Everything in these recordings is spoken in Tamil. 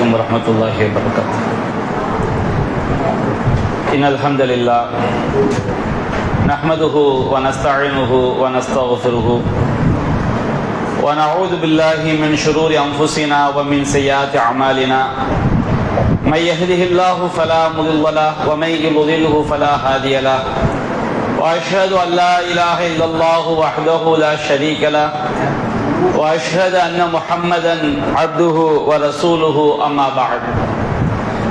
عليكم ورحمة الله وبركاته. إن الحمد لله نحمده ونستعينه ونستغفره ونعوذ بالله من شرور أنفسنا ومن سيئات أعمالنا. من يهده الله فلا مضل له ومن يضلله فلا هادي له. وأشهد أن لا إله إلا الله وحده لا شريك له وأشهد أن محمدا عبده ورسوله. أما بعد.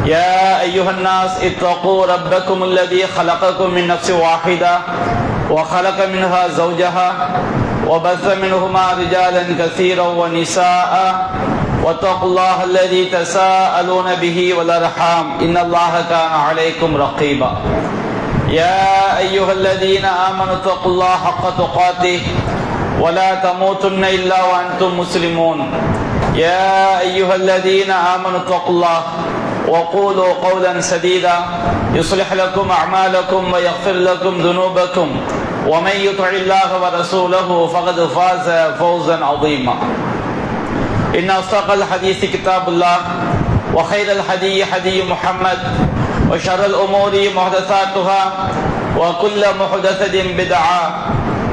يا أيها الناس اتقوا ربكم الذي خلقكم من نفس واحدة وخلق منها زوجها وبث منهما رجالا كثيرا ونساء واتقوا الله الذي تساءلون به والأرحام إن الله كان عليكم رقيبا. يا أيها الذين آمنوا اتقوا الله حق تقاته ولا تموتن إلا وأنتم مسلمون. يا أيها الذين آمنوا اتقوا الله وقولوا قولا سديدا يصلح لكم أعمالكم ويغفر لكم ذنوبكم ومن يطع الله ورسوله فقد فاز فوزا عظيما. إن أصدق الحديث كتاب الله وخير الهدي هدي محمد وشر الأمور محدثاتها وكل محدثة بدعة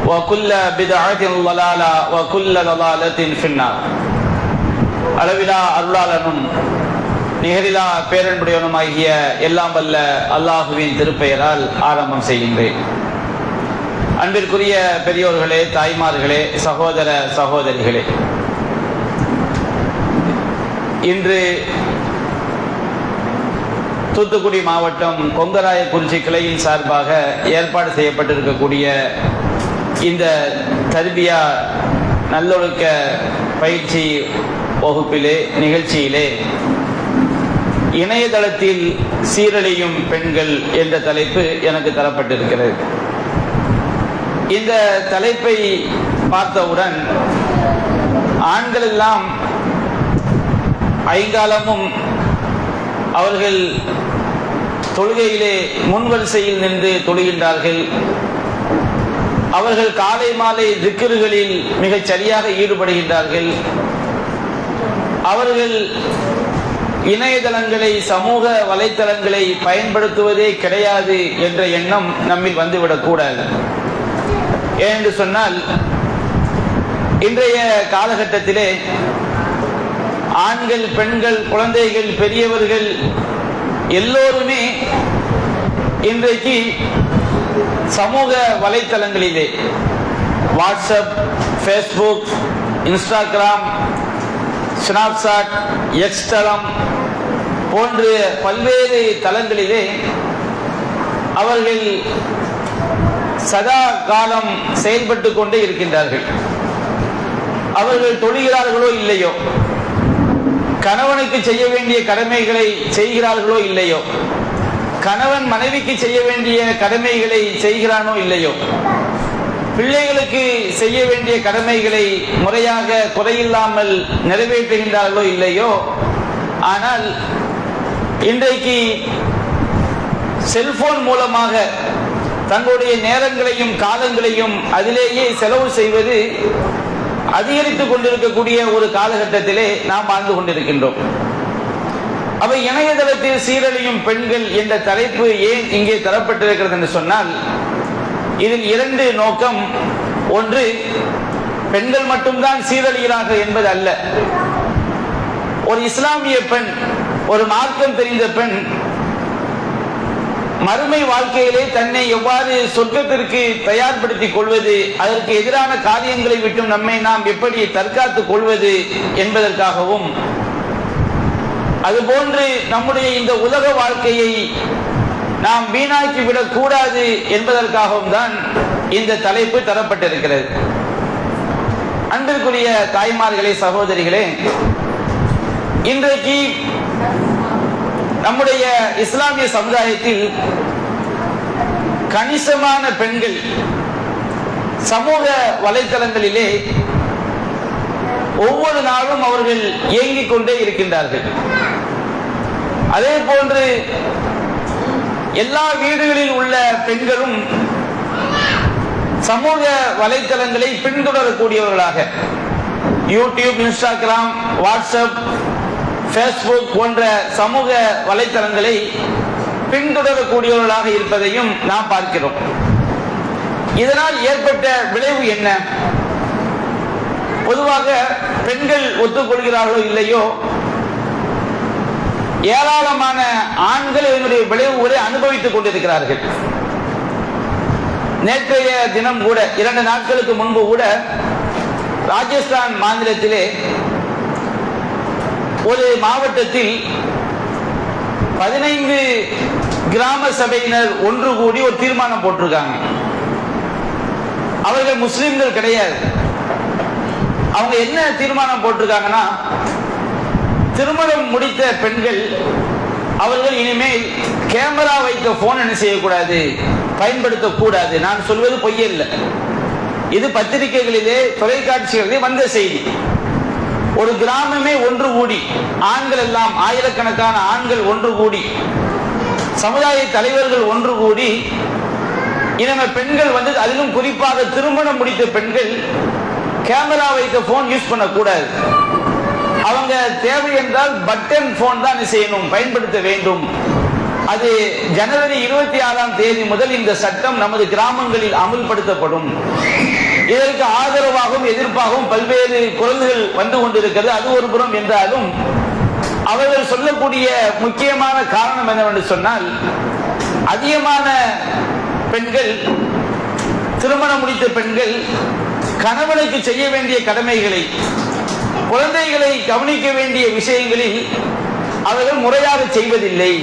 وكل بدعة ضلالة وكل ضلالة في النار. அளவிலா அருளாளனும் நிகரிலா பேரன்புடையவனுமாகிய எல்லாம் வல்ல அல்லாஹுவின் திருப்பெயரால் ஆரம்பம் செய்கின்றேன். அன்பிற்குரிய பெரியோர்களே, தாய்மார்களே, சகோதர சகோதரிகளே, இன்று தூத்துக்குடி மாவட்டம் கொங்கராயக்குறிச்சி கிளையின் சார்பாக ஏற்பாடு செய்யப்பட்டிருக்கக்கூடிய இந்த தர்பியா நல்லொழுக்க பயிற்சி வகுப்பிலே நிகழ்ச்சியிலே இணையதளத்தில் சீரழியும் பெண்கள் என்ற தலைப்பு எனக்கு தரப்பட்டிருக்கிறது. இந்த தலைப்பை பார்த்தவுடன் ஆண்கள் எல்லாம் ஐங்காலமும் அவர்கள் தொழுகையிலே முன்வரிசையில் நின்று தொழுகின்றார்கள். அவர்கள் காலை மாலை திக்ருகளில் மிகச் சரியாக ஈடுபடுகின்றார்கள். அவர்கள் இணையதளங்களை, சமூக வலைத்தளங்களை பயன்படுத்துவதே கிடையாது என்ற எண்ணம் நம்மில் வந்துவிடக்கூடாது. ஏனென்று சொன்னால், இன்றைய காலகட்டத்திலே ஆண்கள், பெண்கள், குழந்தைகள், பெரியவர்கள் எல்லோருமே இன்றைக்கு சமூக வலைத்தளங்களிலே WhatsApp, Facebook, Instagram, Snapchat, X தளம் போன்ற பல்வேறு தளங்களிலே அவர்கள் சதா காலம் செயல்பட்டு கொண்டே இருக்கின்றார்கள். அவர்கள் தொழுகிறார்களோ இல்லையோ, கணவனுக்கு செய்ய வேண்டிய கடமைகளை செய்கிறார்களோ இல்லையோ, கணவன் மனைவிக்கு செய்ய வேண்டிய கடமைகளை செய்கிறானோ இல்லையோ, பிள்ளைகளுக்கு செய்ய வேண்டிய கடமைகளை முறையாக குறையில்லாமல் நிறைவேற்றுகின்றார்களோ இல்லையோ, ஆனால் இன்றைக்கு செல்போன் மூலமாக தங்களுடைய நேரங்களையும் காலங்களையும் அதிலேயே செலவு செய்வது அதிகரித்துக் கொண்டிருக்கக்கூடிய ஒரு காலகட்டத்திலே நாம் வாழ்ந்து கொண்டிருக்கின்றோம். அவை இணையதளத்தில் சீரழியும் பெண்கள் என்ற தலைப்பு ஏன் இங்கே தரப்பட்டிருக்கிறது என்று சொன்னால், இதில் இரண்டு நோக்கம். ஒன்று, பெண்கள் மட்டும்தான் சீரழிகிறார்கள் என்பது அல்ல. ஒரு இஸ்லாமிய பெண், ஒரு மார்க்கம் தெரிந்த பெண் மறுமை வாழ்க்கையிலே தன்னை எவ்வாறு சொர்க்கத்திற்கு தயார்படுத்திக் கொள்வது, அதற்கு எதிரான காரியங்களை விட்டும் நம்மை நாம் எப்படி தற்காத்துக் கொள்வது என்பதற்காகவும், அதுபோன்று நம்முடைய இந்த உலக வாழ்க்கையை நாம் வீணாக்கிவிடக் கூடாது என்பதற்காகவும் தான் இந்த தலைப்பு தரப்பட்டிருக்கிறது. அன்பிற்குரிய தாய்மார்களே, சகோதரிகளே, இன்றைக்கு நம்முடைய இஸ்லாமிய சமுதாயத்தில் கணிசமான பெண்கள் சமூக வலைத்தளங்களிலே ஒவ்வொரு நாளும் அவர்கள் இயங்கிக் கொண்டே இருக்கின்றார்கள். அதே போன்று எல்லா வீடுகளில் உள்ள பெண்களும் சமூக வலைத்தளங்களை பின்தொடரக்கூடியவர்களாக யூடியூப், இன்ஸ்டாகிராம், வாட்ஸ்அப், ஃபேஸ்புக் போன்ற சமூக வலைத்தளங்களை பின்தொடரக்கூடியவர்களாக இருப்பதையும் நாம் பார்க்கிறோம். இதனால் ஏற்பட்ட விளைவு என்ன? பொதுவாக பெண்கள் ஒத்துக்கொள்கிறார்களோ இல்லையோ, ஏராளமான ஆண்கள் இதனுடைய விளைவுகளை அனுபவித்துக் கொண்டிருக்கிறார்கள். நேற்றைய தினம் கூட, 2 நாட்களுக்கு முன்பு கூட, ராஜஸ்தான் மாநிலத்திலே ஒரு மாவட்டத்தில் 15 கிராம சபையினர் ஒன்று கூடி ஒரு தீர்மானம் போட்டிருக்காங்க. அவர்கள் முஸ்லிம்கள் கிடையாது. அவங்க என்ன தீர்மானம் போட்டிருக்காங்கன்னா, திருமணம் முடித்த பெண்கள் அவர்கள் இனிமேல் கேமரா வைத்த போன் என்ன செய்யக்கூடாது, பயன்படுத்தக்கூடாது. நான் சொல்வது பொய்யல்ல, இது பத்திரிகைகளிலே தொலைக்காட்சிகளிலே வந்த செய்தி. ஒரு கிராமமே ஒன்று கூடி, ஆண்கள் எல்லாம் ஆயிரக்கணக்கான ஆண்கள் ஒன்று கூடி, சமுதாய தலைவர்கள் ஒன்று கூடி, இனிமே பெண்கள் அதிலும் குறிப்பாக திருமணம் முடித்த பெண்கள் கேமரா வைத்த போன் யூஸ் பண்ணக்கூடாது. அவங்க தேவை என்றால் பட்டன் போன் தான் செய்யணும், பயன்படுத்த வேண்டும். அது ஜனவரி 26ஆம் தேதி முதல் இந்த சட்டம் நமது கிராமங்களில் அமுல்படுத்தப்படும். இதற்கு ஆதரவாகவும் எதிர்ப்பாகவும் பல்வேறு குரல்கள் வந்து கொண்டிருக்கிறது. அது ஒரு புறம் என்றாலும் அவர்கள் சொல்லக்கூடிய முக்கியமான காரணம் என்னவென்று சொன்னால், அதிகமான பெண்கள், திருமணம் முடித்த பெண்கள் கணவனுக்கு செய்ய வேண்டிய கடமைகளை, குழந்தைகளை கவனிக்க வேண்டிய விஷயங்களில் அவர்கள் முறையாக செய்வதில்லை.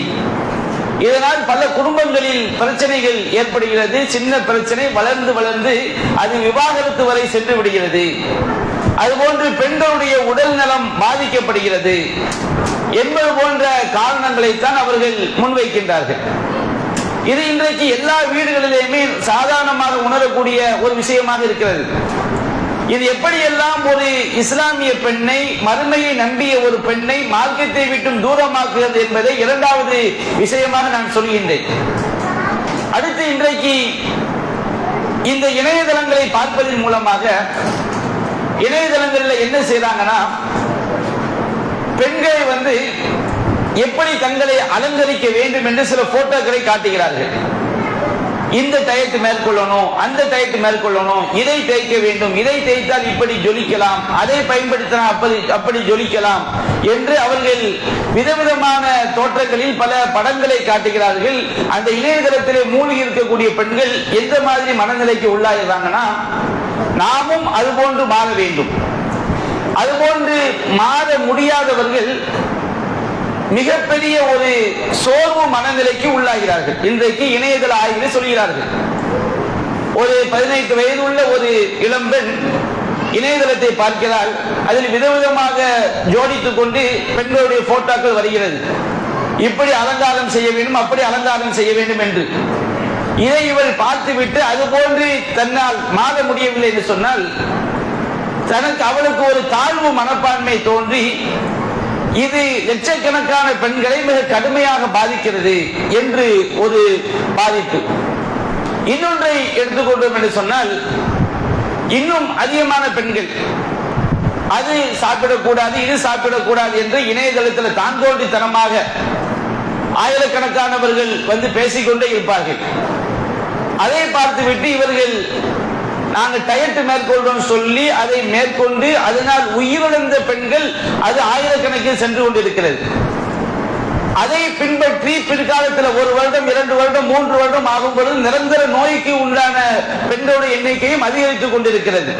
இதனால் பல குடும்பங்களில் பிரச்சனைகள் ஏற்படுகிறது. சின்ன பிரச்சனை வளர்ந்து வளர்ந்து அது விவாகரத்து வரை சென்று விடுகிறது. அதுபோன்று பெண்களுடைய உடல் நலம் பாதிக்கப்படுகிறது என்பது போன்ற காரணங்களைத்தான் அவர்கள் முன்வைக்கின்றார்கள். இது இன்றைக்கு எல்லா வீடுகளிலேயுமே சாதாரணமாக உணரக்கூடிய ஒரு விஷயமாக இருக்கிறது. இது எப்படியெல்லாம் ஒரு இஸ்லாமிய பெண்ணை, மறுமையை நம்பிய ஒரு பெண்ணை மார்க்கத்தை விட்டும் தூரமாக்குகிறது என்பதை இரண்டாவது விஷயமாக நான் சொல்கின்றேன். அடுத்து, இன்றைக்கு இந்த இணையதளங்களை பார்ப்பதன் மூலமாக இணையதளங்களில் என்ன செய்யறாங்கன்னா, பெண்களை எப்படி தங்களை அலங்கரிக்க வேண்டும் என்று சில போட்டோக்களை காட்டுகிறார்கள். இந்த டயத்தை மேற்கொள்ளணும், அந்த டயத்தை மேற்கொள்ளணும், இதை தேய்க்க வேண்டும், இதை தேய்த்தால் இப்படி ஜொலிக்கலாம், அதை பயன்படுத்தினால் அப்படி ஜொலிக்கலாம் என்று அவர்கள் விதவிதமான தோற்றங்களில் பல படங்களை காட்டுகிறார்கள். அந்த இணையதளத்திலே மூழ்கி இருக்கக்கூடிய பெண்கள் எந்த மாதிரி மனநிலைக்கு உள்ளாகிறாங்கன்னா, நாமும் அதுபோன்று மாற வேண்டும். அதுபோன்று மாற முடியாதவர்கள் மிகப்பெரிய ஒரு சோர்வு மனநிலைக்கு உள்ளாகிறார்கள். இன்றைக்கு இணையதள ஆய்வில் சொல்கிறார்கள், ஒரு 18 வயது உள்ள ஒரு இளம்பெண் இணையதளத்தை பார்க்கிறாள். அதில் விதவிதமாக ஜோடித்துக் கொண்டு பெண்களுடைய போட்டோக்கள் வருகிறது. இப்படி அலங்காரம் செய்ய வேண்டும், அப்படி அலங்காரம் செய்ய வேண்டும் என்று. இதை இவள் பார்த்துவிட்டு அதுபோன்று தன்னால் மாற முடியவில்லை என்று சொன்னால், அவளுக்கு ஒரு தாழ்வு மனப்பான்மை தோன்றி இது லட்சக்கணக்கான பெண்களை மிக கடுமையாக பாதிக்கிறது என்று ஒரு பாதிப்பு. இன்னொன்றை எடுத்துக்கொண்டோம் என்று சொன்னால், இன்னும் அதிகமான பெண்கள் அது சாப்பிடக்கூடாது, இது சாப்பிடக்கூடாது என்று இணையதளத்தில் தாந்தோண்டித்தனமாக ஆயிரக்கணக்கானவர்கள் பேசிக்கொண்டே இருப்பார்கள். அதை பார்த்துவிட்டு இவர்கள் நாங்கள் டயட் மேற்கொள்றோம் சொல்லி அதை மேற்கொண்டு அதனால் உயிரிழந்த பெண்கள் அது ஆயிரக்கணக்கில் சென்று கொண்டிருக்கிறது. அதை பின்பற்றி பிற்காலத்தில் 1 வருடம், 2 வருடம், 3 வருடம் ஆகும் பொழுது நிரந்தர நோய்க்கு உண்டான பெண்களுடைய எண்ணிக்கையும் அதிகரித்துக் கொண்டிருக்கிறது.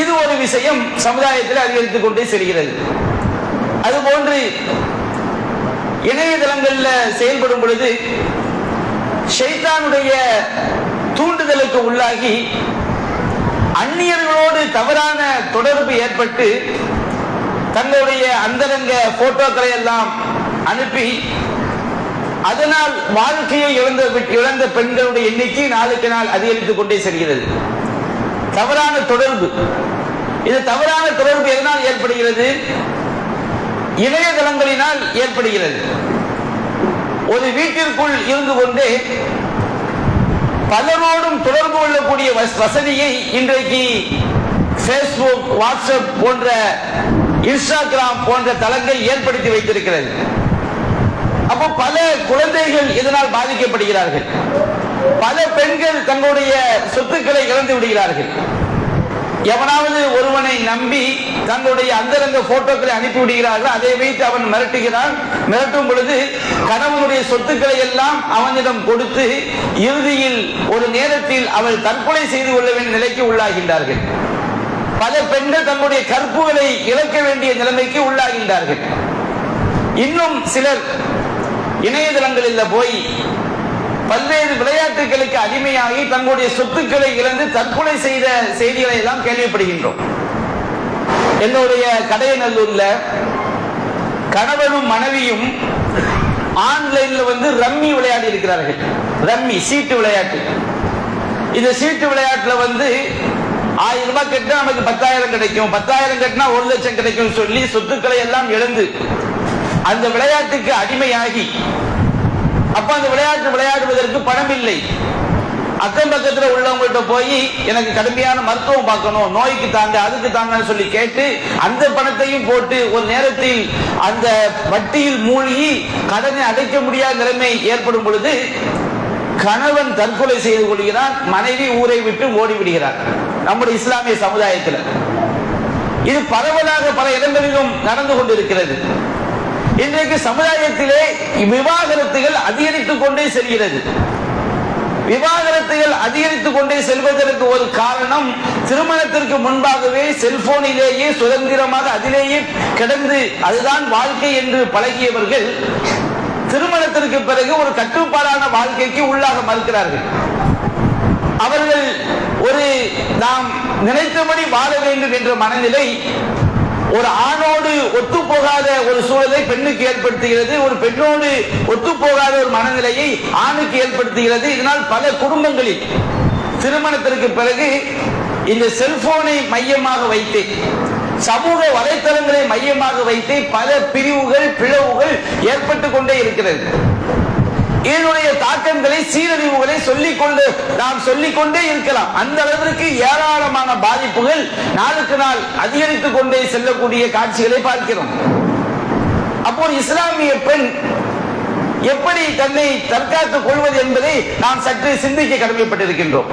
இது ஒரு விஷயம் சமுதாயத்தில் அதிகரித்துக் கொண்டே செல்கிறது. அதுபோன்று இணையதளங்களில் செயல்படும் பொழுது ஷைத்தானுடைய தூண்டுதலுக்கு உள்ளாகி அந்நியர்களோடு தவறான தொடர்பு ஏற்பட்டு தங்களுடைய அந்தரங்க போட்டோக்களை எல்லாம் அனுப்பி அதனால் வாழ்க்கையை இழந்த பெண்களுடைய எண்ணிக்கை நாளுக்கு நாள் அதிகரித்துக் கொண்டே செல்கிறது. தவறான தொடர்பு. இது தவறான தொடர்பு எதனால் ஏற்படுகிறது? இணையதளங்களினால் ஏற்படுகிறது. ஒரு வீட்டிற்குள் இருந்து கொண்டே பலரோடும் தொடர்பு கொள்ளக்கூடிய வசதியை இன்றைக்கு பேஸ்புக், வாட்ஸ்அப் போன்ற இன்ஸ்டாகிராம் போன்ற தளங்கள் ஏற்படுத்தி வைத்திருக்கிறது. அப்போ பல குழந்தைகள் இதனால் பாதிக்கப்படுகிறார்கள். பல பெண்கள் தங்களுடைய சொத்துக்களை இழந்து விடுகிறார்கள். எவனாவது ஒருவனை நம்பி தங்களுடைய அந்தரங்க போட்டோக்களை அனுப்பி விடுகிறார்கள். அதை வைத்து அவன் மிரட்டுகிறான். மிரட்டும் பொழுது கணவனுடைய சொத்துக்களை எல்லாம் அவனிடம் கொடுத்து இறுதியில் ஒரு நேரத்தில் அவள் தற்கொலை செய்து கொள்ள வேண்டிய நிலைக்கு உள்ளாகின்றார்கள். பல பெண்கள் தங்களுடைய கற்புகளை இழக்க வேண்டிய நிலைமைக்கு உள்ளாகின்றார்கள். இன்னும் சிலர் இணையதளங்களில் போய் பல்வேறு விளையாட்டுகளுக்கு அடிமையாகி தங்களுடைய சொத்துக்களை இழந்து தற்கொலை செய்த செய்திகளை எல்லாம் கேள்விப்படுகின்றோம். என்னுடைய கடையநல்லூர்ல கணவனும் மனைவியும் ஆன்லைன்ல ரம்மி விளையாடி இருக்கிறார்கள். ரம்மி சீட்டு விளையாட்டு. இந்த சீட்டு விளையாட்டுல 1000 ரூபாய் கட்டினா நமக்கு 10,000 கிடைக்கும், 10,000 கட்டினா 1 லட்சம் கிடைக்கும் சொல்லி சொத்துக்களை எல்லாம் இழந்து அந்த விளையாட்டுக்கு அடிமையாகி, அப்ப அந்த விளையாட்டு விளையாடுவதற்கு பணம் இல்லை. அக்கம் பக்கத்தில் உள்ளவங்கள்ட்ட போய் எனக்கு கடுமையான மருத்துவம் பார்க்கணும், நோய்க்கு தாங்க அதுக்கு தாங்கன்னு சொல்லி கேட்டு அந்த பணத்தையும் போட்டு ஒரு நேரத்தில் அந்த வட்டியில் மூழ்கி கடனை அடைக்க முடியாத நிலைமை ஏற்படும் பொழுது கணவன் தற்கொலை செய்து கொள்கிறான், மனைவி ஊரை விட்டு ஓடிவிடுகிறார். நம்முடைய இஸ்லாமிய சமுதாயத்தில் இது பரவலாக பல இடங்களிலும் நடந்து கொண்டிருக்கிறது. இன்றைக்கு சமுதாயத்திலே விவாகரத்துகள் அதிகரித்துக் கொண்டே செல்கிறது. விவாகரத்துகள் அதிகரித்துக் கொண்டே செல்வதற்கு ஒரு காரணம், திருமணத்திற்கு முன்பாகவே செல்போனிலேயே சுதந்திரமாக அதிலேயே கிடந்து அதுதான் வாழ்க்கை என்று பழகியவர்கள் திருமணத்திற்கு பிறகு ஒரு கட்டுப்பாடான வாழ்க்கைக்கு உள்ளாக மறுக்கிறார்கள். அவர்கள் ஒரு நாம் நினைத்தபடி வாழ வேண்டும் என்ற மனநிலை ஒரு ஆணோடு ஒத்து போகாத ஒரு சூழலை பெண்ணுக்கு ஏற்படுத்துகிறது, ஒரு பெண்ணோடு ஒத்து போகாத ஒரு மனநிலையை ஆணுக்கு ஏற்படுத்துகிறது. இதனால் பல குடும்பங்களில் திருமணத்திற்கு பிறகு இந்த செல்போனை மையமாக வைத்து, சமூக வலைத்தளங்களை மையமாக வைத்து பல பிரிவுகள் பிளவுகள் ஏற்பட்டுக் கொண்டே இருக்கிறது. இதனுடைய தாக்கங்களை சீரழிவுகளை நாம் சொல்லிக்கொண்டே இருக்கலாம். அந்த அளவிற்கு ஏராளமான பாதிப்புகள் நாளுக்கு நாள் அதிகரித்துக் கொண்டே செல்லக்கூடிய காட்சிகளை பார்க்கிறோம். அப்போ இஸ்லாமிய பெண் எப்படி தன்னை தற்காத்துக் கொள்வது என்பதை நாம் சற்று சிந்திக்க கடமைப்பட்டிருக்கின்றோம்.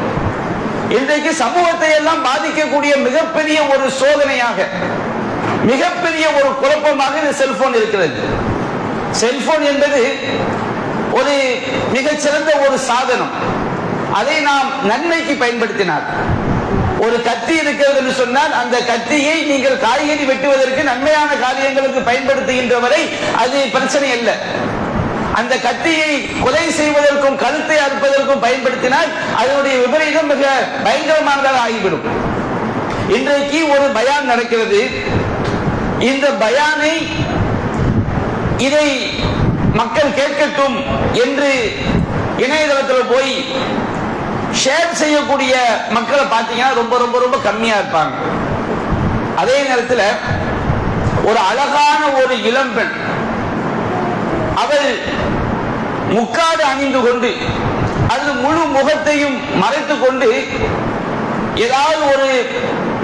இன்றைக்கு சமூகத்தை எல்லாம் பாதிக்கக்கூடிய மிகப்பெரிய ஒரு சோதனையாக, மிகப்பெரிய ஒரு குழப்பமாக இந்த செல்போன் இருக்கிறது. செல்போன் என்பது ஒரு மிகச்சிறந்த ஒரு சாதனம். அதை நாம் நன்மைக்கு பயன்படுத்தினார். ஒரு கத்தி இருக்கிறது என்று சொன்னால் அந்த கத்தியை நீங்கள் காய்கறி வெட்டுவதற்கு நன்மையான காரியங்களுக்கு பயன்படுத்துகின்ற வரை அது பிரச்சனை அல்ல. அந்த கத்தியை கொலை செய்வதற்கும் கழுத்தை அறுப்பதற்கும் பயன்படுத்தினால் அதனுடைய விபரீதம் மிக பயங்கரமானதாக ஆகிவிடும். இன்றைக்கு ஒரு பயான் நடக்கிறது. இந்த பயானை இதை மக்கள் கேட்கட்டும் என்று இணையதளத்தில் போய் ஷேர் செய்யக்கூடிய மக்களை பார்த்தீங்கன்னா ரொம்ப ரொம்ப ரொம்ப கம்மியா இருப்பாங்க. அதே நேரத்தில் ஒரு அழகான ஒரு இளம்பெண், அவள் முக்காடு அணிந்து கொண்டு அது முழு முகத்தையும் மறைத்துக் கொண்டு ஏதாவது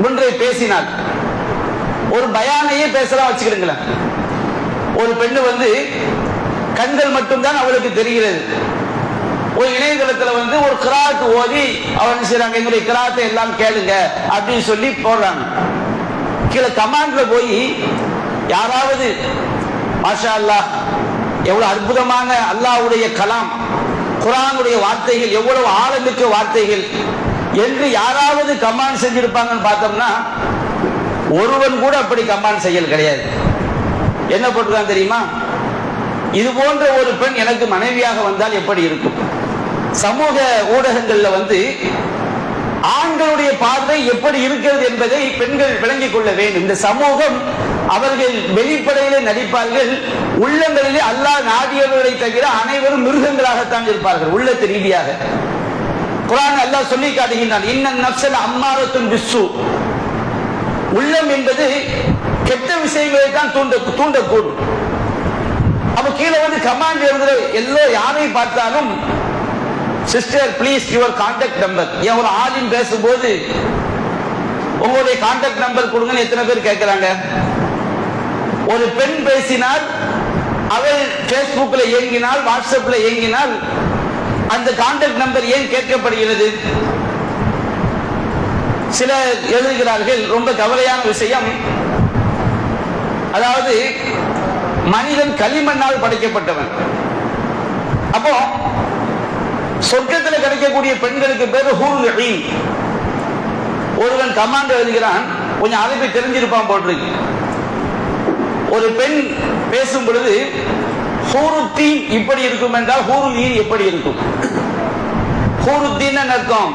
ஒன்றை பேசினாள். ஒரு பயானையே பேசலாம் வச்சுக்கிடுங்களேன். ஒரு பெண்ணு கண்கள் மட்டும்தான் அவளுக்கு தெரிகிறது. ஒரு இணையதளத்தில் ஒரு கிராத் ஓதி அவன் செய்றாங்க, எங்களுடைய கிராத்தை எல்லாம் கேளுங்க அப்படின்னு சொல்லி போடுறாங்க. கீழே கமாண்ட்ல போய் யாராவது மாஷா அல்லாஹ் எவ்வளவு அற்புதமான அல்லாஹ்வுடைய கலாம், குர்ஆனுடைய வார்த்தைகள் எவ்வளவு ஆழமிக்க வார்த்தைகள் என்று யாராவது கமாண்ட் செஞ்சிருப்பாங்கன்னு பார்த்தோம்னா ஒருவன் கூட அப்படி கமாண்ட் செய்யல் கிடையாது. என்ன போட்டுருக்கான் தெரியுமா? இது போன்ற ஒரு பெண் எனக்கு மனைவியாக வந்தால் எப்படி இருக்கும்? சமூக ஊடகங்கள்ல ஆண்களுடைய பார்வை எப்படி இருக்கிறது என்பதை பெண்கள் விளங்கிக் கொள்ள வேண்டும். இந்த சமூகம் அவர்கள் வெளிப்படையிலே நடிப்பார்கள், உள்ளங்களிலே அல்லாஹ் நாடியவர்களை தவிர அனைவரும் மிருகங்களாகத்தான் இருப்பார்கள் உள்ளத்து ரீதியாக. குர்ஆன் அல்லாஹ் சொல்லி காட்டுகின்றான், இன்னன் நஃப்ஸல் அம்மாரத்துன் பிஸ்ஸூ. உள்ளம் என்பது கெட்ட விஷயங்களை தான் தூண்டக்கூடும். அப்ப கீழே கமாண்ட் எழுதுற எல்லா யாரை பார்த்தாலும் sister please your contact number. ஏன் ஒரு ஆலிம் பேசும்போது உங்களுடைய கான்டாக்ட் நம்பர் கொடுங்கன்னு எத்தனை பேர் கேட்கிறாங்க? ஒரு பெண் பேசினால், அவள் பேஸ்புக்ல இயங்கினால், வாட்ஸ்அப்ல இயங்கினால், அந்த கான்டாக்ட் நம்பர் ஏன் கேட்கப்படுகிறது? சில எழுதுகிறார்கள், ரொம்ப கவலையான விஷயம். அதாவது மனிதன் களிமண்ணால் படைக்கப்பட்டவன். அப்போ சொர்க்கத்தில் கிடைக்கக்கூடிய பெண்களுக்கு பேரு ஹூருல் ஈன். ஒருவன் கமாண்ட் எழுதுகிறான், கொஞ்சம் அரபி தெரிஞ்சிருப்பான் போட்டிருக்கு. ஒரு பெண் பேசும் பொழுது ஹூருத்தீன் இப்படி இருக்கும் என்றால் ஹூருல் ஈன் எப்படி இருக்கும்? ஹூருத்தீன் அர்த்தம்,